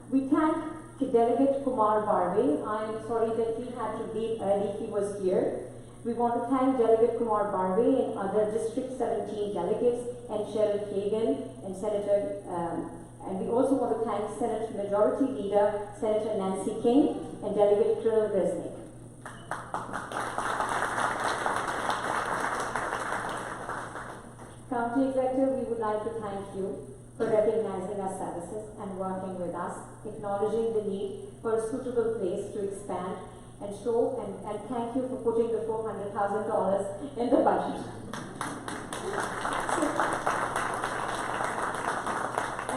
We thank Delegate Kumar Barve. I am sorry that he had to leave early. He was here. We want to thank Delegate Kumar Barve and other District 17 delegates and Cheryl Kagan and Senator, and we also want to thank Senate Majority Leader Senator Nancy King and Delegate Trill Resnick. County Executive, we would like to thank you for recognizing our services and working with us, acknowledging the need for a suitable place to expand and show, and thank you for putting the $400,000 in the budget.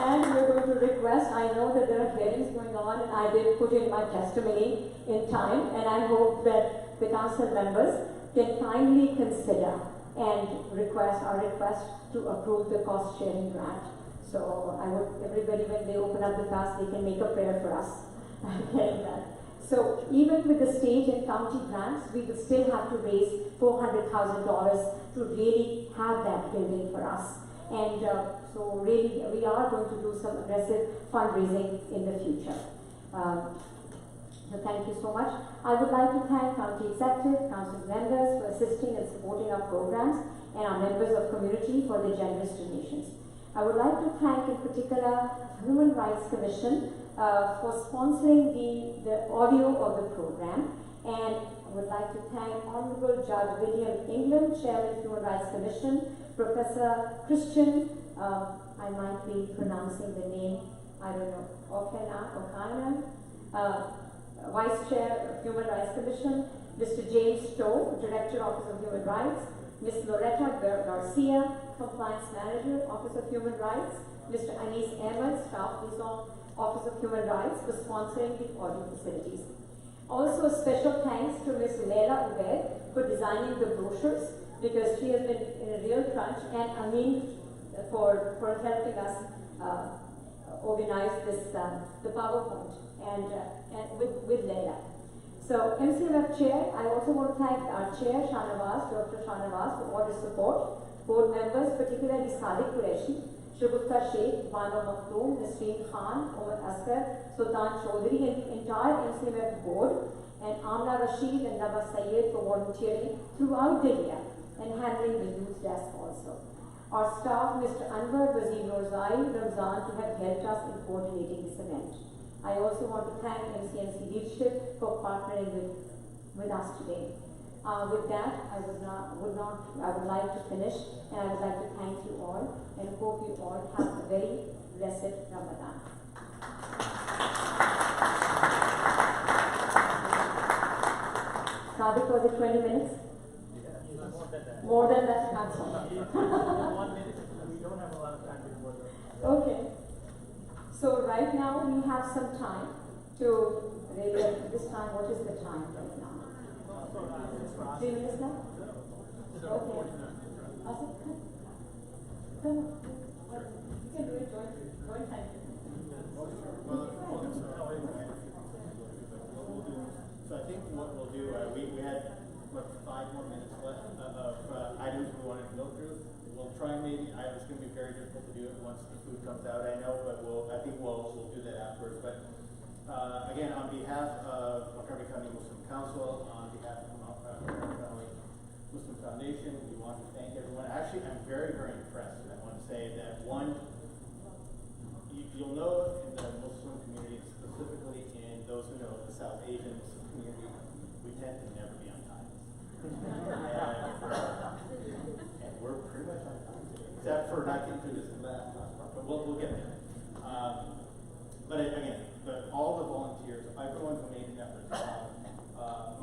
And we're going to request, I know that there are hearings going on, and I did put in my testimony in time, and I hope that the council members can kindly consider and request to approve the cost sharing grant. So I would, everybody, when they open up the class, they can make a prayer for us getting that. So even with the state and county grants, we would still have to raise $400,000 to really have that building for us. And so really, we are going to do some aggressive fundraising in the future. So thank you so much. I would like to thank County Executive, Council members for assisting and supporting our programs, and our members of community for their generous donations. I would like to thank in particular Human Rights Commission for sponsoring the audio of the program, and I would like to thank Honorable Judge William England, Chairman Human Rights Commission, Professor Christian, I might be pronouncing the name, I don't know, Okana, Vice Chair of Human Rights Commission, Mr. James Stowe, Director, Office of Human Rights, Ms. Loretta Garcia, Compliance Manager, Office of Human Rights, Mr. Anis Ahmed, Staff Liaison, Office of Human Rights, for sponsoring the audio facilities. Also, a special thanks to Ms. Leila Ubaid for designing the brochures, because she has been in a real crunch, and Amin for helping us organize this, the PowerPoint, and with Leila. So, MCMF Chair, I also want to thank our Chair, Dr. Shanawaz, for all his support. Board members, particularly Sadiq Qureshi, Shagufta Sheikh, Bano Makhloom, Nasreen Khan, Omar Askar, Sultan Chaudhary, and the entire MCMF board, and Amna Rashid and Naba Sayed for volunteering throughout the year and handling the youth desk also. Our staff, Mr. Anwar, Wazir Norzai, Ramzan, to have helped us in coordinating this event. I also want to thank MCMC leadership for partnering with us today. With that, I would like to finish, and I would like to thank you all, and hope you all have a very blessed Ramadan. Sadiq, was it 20 minutes? More than that? I'm sorry. 1 minute. We don't have a lot of time before that. Okay. So right now we have some time to really, this time, what is the time right now? 3 minutes now? Okay. Come on. You can do it, join time. So I think what we'll do, we had 5 more minutes left of items we wanted to go through. we'll try and maybe, it's going to be very difficult to do it once the food comes out, I know, but I think we'll do that afterwards. But again, on behalf of Montgomery County Muslim Council, on behalf of Montgomery County Muslim Foundation, we want to thank everyone. Actually, I'm very, very impressed, and I want to say that you'll know in the Muslim community, specifically in those who know the South Asian Muslim community, we tend to never be on time. And we're pretty much on time today, except for not getting through this last part, but we'll get there. But all the volunteers, everyone who made an effort,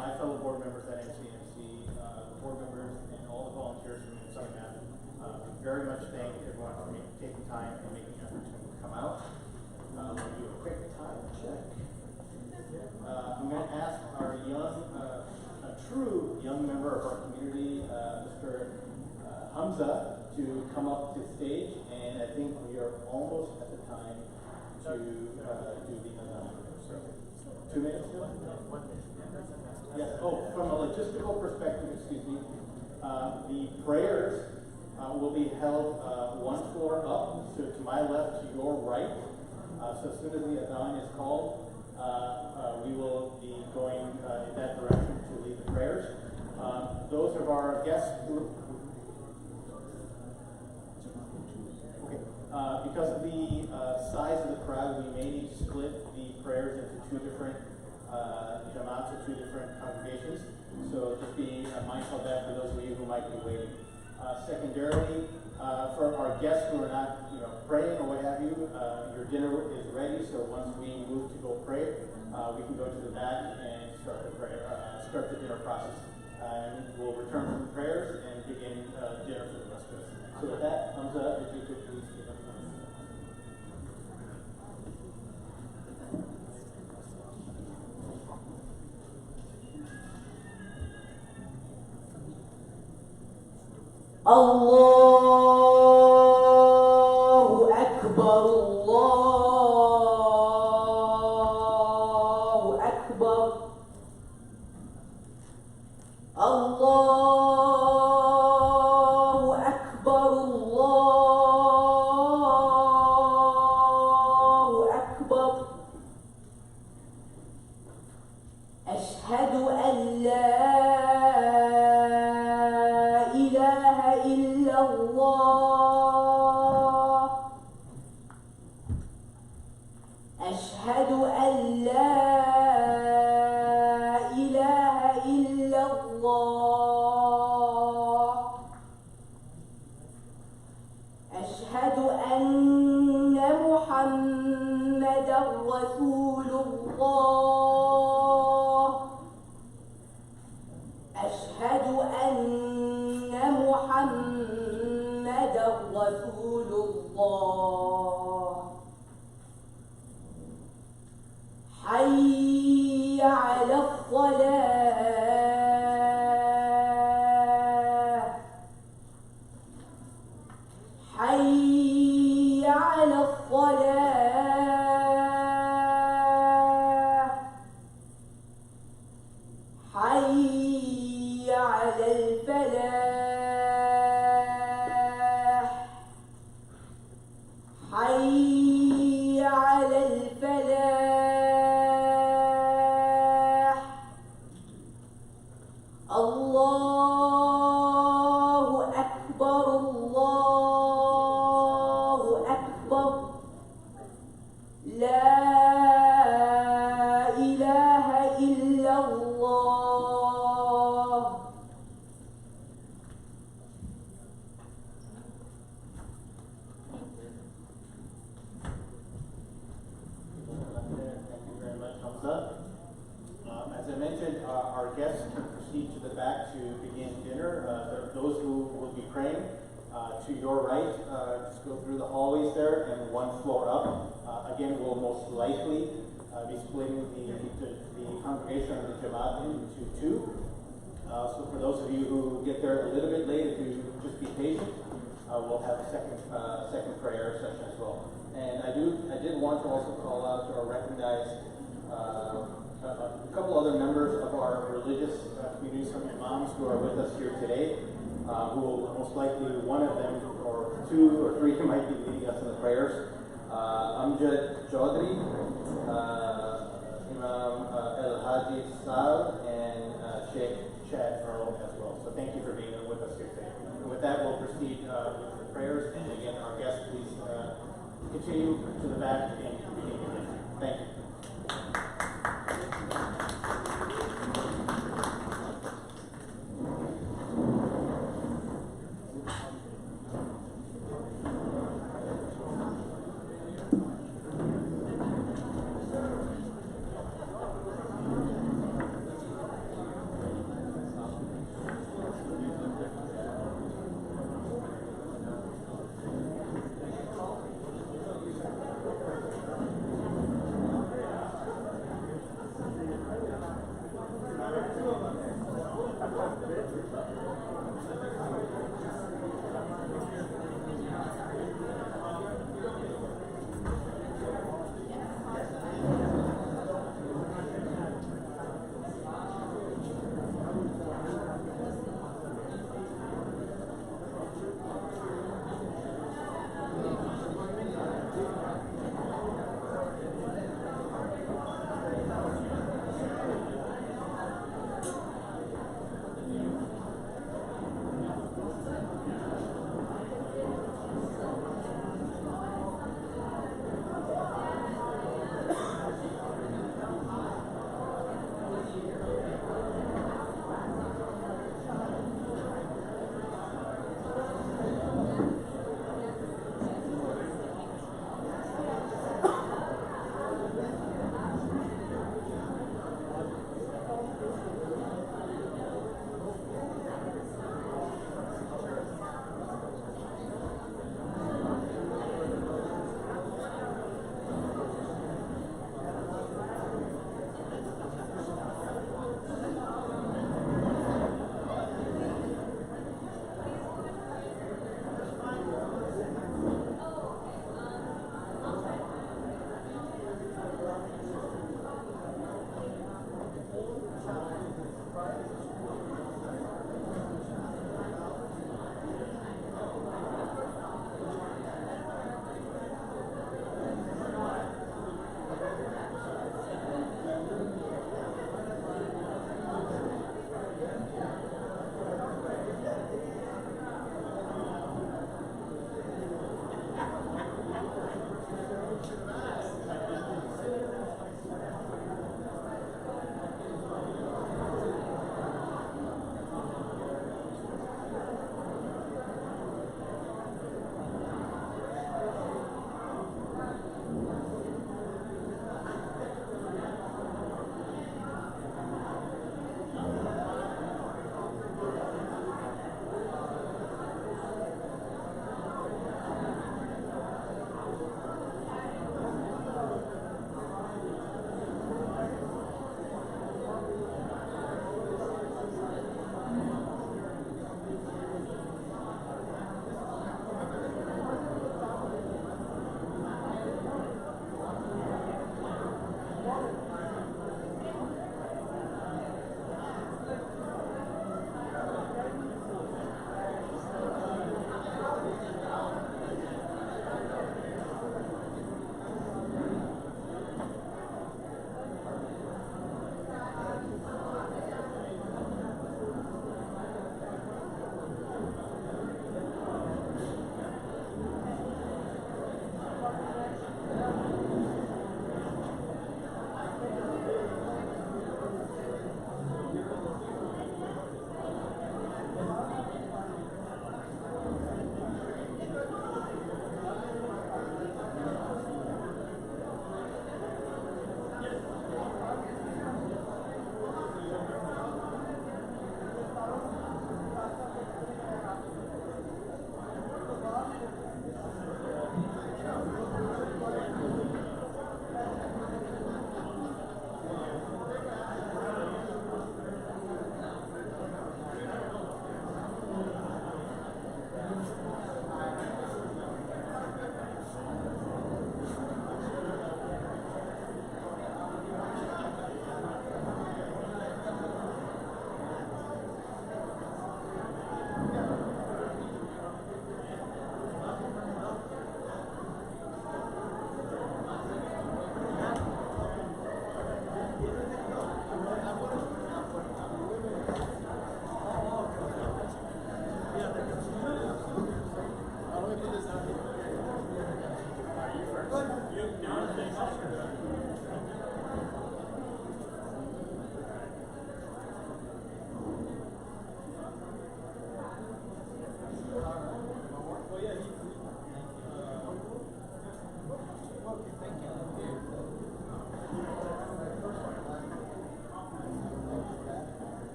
my fellow board members at MCMC, the board members, and all the volunteers from MCMF, very much thank everyone for taking time and making effort to come out. We'll do a quick time check. I'm going to ask our a true young member of our community, Mr. Hamza, to come up to the stage, and I think we are almost at the time to do the announcement. 2 minutes? 1 minute. Yes. Oh, from a logistical perspective, excuse me, the prayers will be held one floor up, so to my left, to your right. So as soon as the adhan is called, we will be going in that direction to lead the prayers. Those of our guests who because of the size of the crowd, we may need to split the prayers into 2 different jamaats or 2 different congregations. So just be mindful of that for those of you who might be waiting. Secondarily, for our guests who are not, praying or what have you, your dinner is ready. So once we move to go pray, we can go to the back and start the dinner process. And we'll return from prayers and begin dinner for the rest of us. So with that, thumbs up if you could please give us thumbs up. Allahu Akbar, Allahu Akbar, Allahu Akbar, Allahu Akbar. Ashhadu an la الله أشهد أن لا إله إلا الله أشهد أن محمدا رسول الله أشهد أن محمد رسول الله حي على الصلاة حي على الصلاة حي على الفلاح حي على الفلاح الله أكبر الله أكبر لا إله إلا الله. As I mentioned, our guests can proceed to the back to begin dinner. Those who will be praying to your right, just go through the hallways there and 1 floor up. Again, we'll most likely be splitting the congregation or the Jamaat into 2. So for those of you who get there a little bit late, if you just be patient, we'll have a second prayer session as well. And I did want to also call out or recognize a couple other members of our religious community, some imams who are with us here today. who will most likely, one of them, or two or three, might be leading us in the prayers. Amjad Chaudhry, Imam El-Hadi Saad, and Sheikh Chad Earl as well. So thank you for being with us here today. And with that, we'll proceed with the prayers. And again, our guests, please continue to the back and begin your mission. Thank you.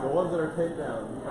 The ones that are takedowns.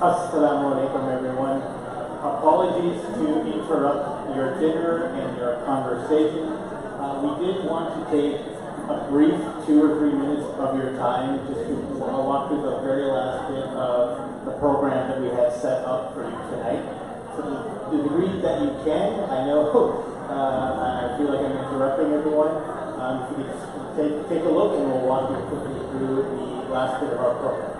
Assalamu alaikum, everyone. Apologies to interrupt your dinner and your conversation. We did want to take a brief 2 or 3 minutes of your time just to walk through the very last bit of the program that we had set up for you tonight. So the degree that you can, I know I feel like I'm interrupting everyone. If you could take a look and we'll walk you quickly through the last bit of our program.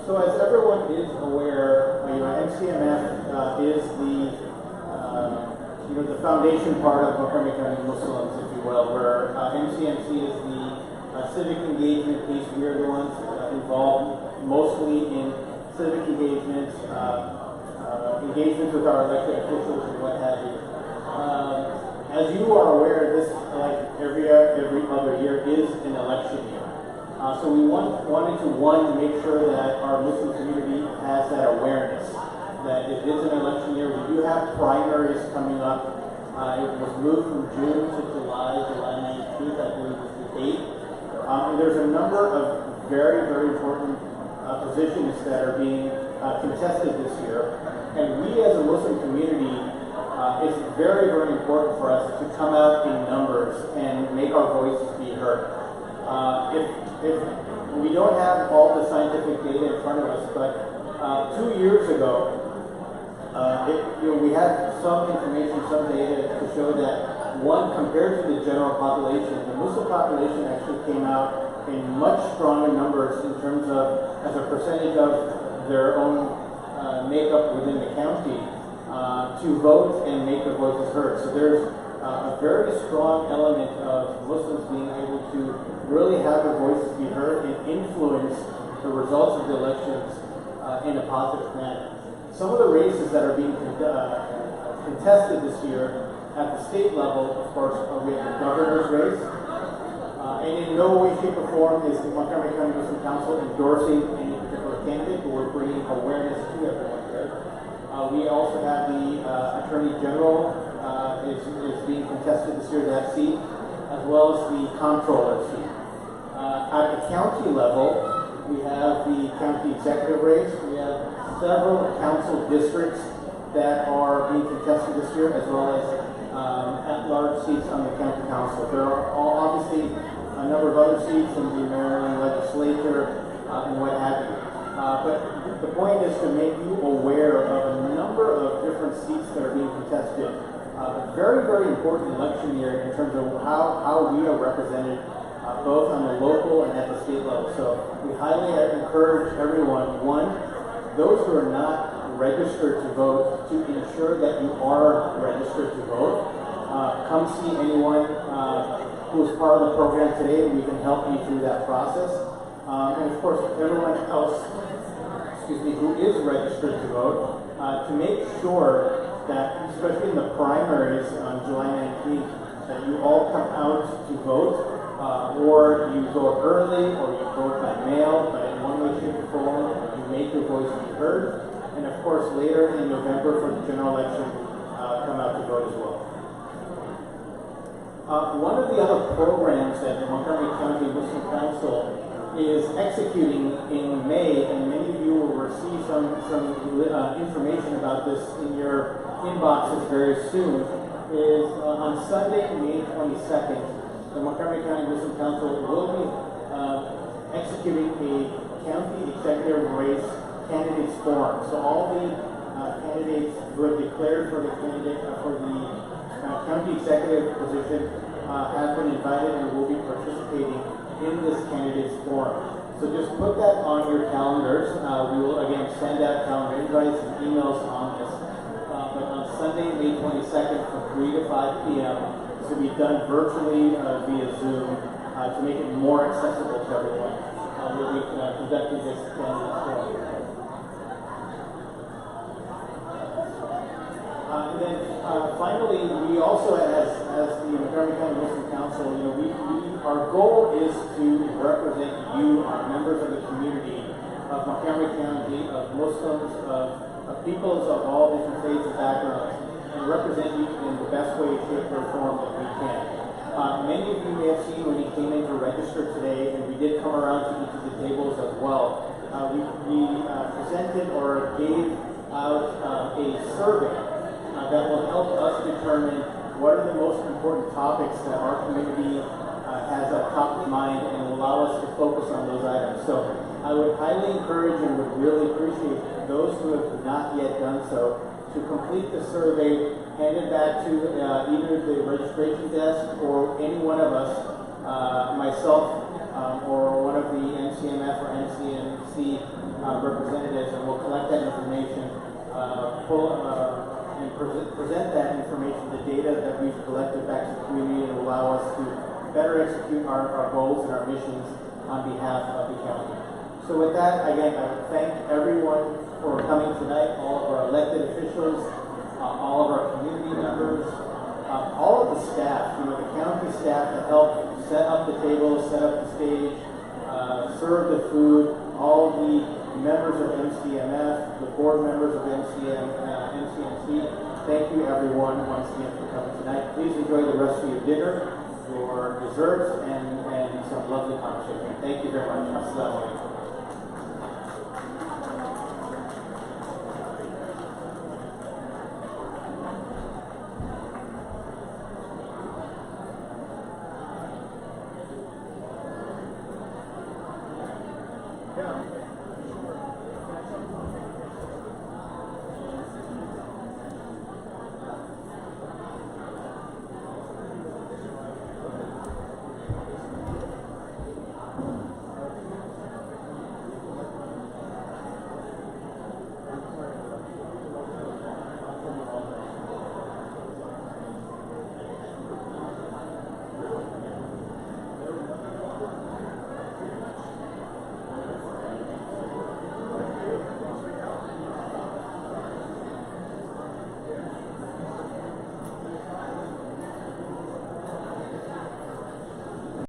So as everyone is aware, MCMF is the foundation part of Montgomery County Muslims, if you will, where MCMC is the civic engagement piece. We are the ones involved mostly in civic engagements, engagements with our elected officials and what have you. As you are aware, this, like every other year, is an election year. So we wanted to make sure that our Muslim community has that awareness that it is an election year. We do have primaries coming up. It was moved from June to July 19th, I believe is the date. And there's a number of very, very important positions that are being contested this year. And we as a Muslim community, it's very, very important for us to come out in numbers and make our voices be heard. If we don't have all the scientific data in front of us, but 2 years ago, we had some information, some data to show that compared to the general population, the Muslim population actually came out in much stronger numbers in terms of as a percentage of their own makeup within the county to vote and make their voices heard. So there's a very strong element of Muslims being able to really have their voices be heard and influence the results of the elections in a positive manner. Some of the races that are being contested this year at the state level, of course, we have the governor's race. And in no way, shape, or form is the Montgomery County Muslim Council endorsing any particular candidate, but we're bringing awareness to everyone here. We also have the Attorney General is being contested this year, that seat, as well as the Comptroller seat. At the county level, we have the county executive race. We have several council districts that are being contested this year, as well as at-large seats on the county council. There are obviously a number of other seats in the Maryland legislature and what have you. But the point is to make you aware of a number of different seats that are being contested. A very, very important election year in terms of how we are represented both on the local and at the state level. So we highly encourage everyone, one, those who are not registered to vote, to ensure that you are registered to vote. Come see anyone who is part of the program today, and we can help you through that process. And of course, everyone else, who is registered to vote, to make sure that, especially in the primaries on July 19th, that you all come out to vote, or you vote early, or you vote by mail, but in one way, shape, or form, you make your voice be heard. And of course, later in November for the general election, come out to vote as well. One of the other programs that the Montgomery County Muslim Council is executing in May, and many of you will receive some information about this in your inboxes very soon, is on Sunday, May 22nd, the Montgomery County Muslim Council will be executing a county executive race candidates forum. So all the candidates who have declared for the county executive position have been invited and will be participating in this candidates forum. So just put that on your calendars. We will again send out calendar invites and emails on this. But on Sunday, May 22nd from 3 to 5 p.m. This will be done virtually via Zoom to make it more accessible to everyone. We'll be conducting this candidates forum. And then finally, we also, as the Montgomery County Muslim Council, our goal is to represent you, our members of the community of Montgomery County, of Muslims, of peoples of all different faiths and backgrounds, and represent you in the best way, shape, or form that we can. Many of you may have seen when you came in to register today, and we did come around to each of the tables as well. We presented or gave out a survey that will help us determine what are the most important topics that our community has at top of mind and will allow us to focus on those items. So I would highly encourage and would really appreciate those who have not yet done so to complete the survey, hand it back to either the registration desk or any one of us, myself or one of the MCMF or MCMC representatives, and we'll collect that information, and present that information, the data that we've collected back to the community, and allow us to better execute our goals and our missions on behalf of the county. So with that, again, I thank everyone for coming tonight, all of our elected officials, all of our community members, all of the staff, the county staff that helped set up the tables, set up the stage, serve the food, all of the members of MCMF, the board members of MCMC. Thank you everyone once again for coming tonight. Please enjoy the rest of your dinner, your desserts, and some lovely conversation. Thank you very much. Assalamu alaikum.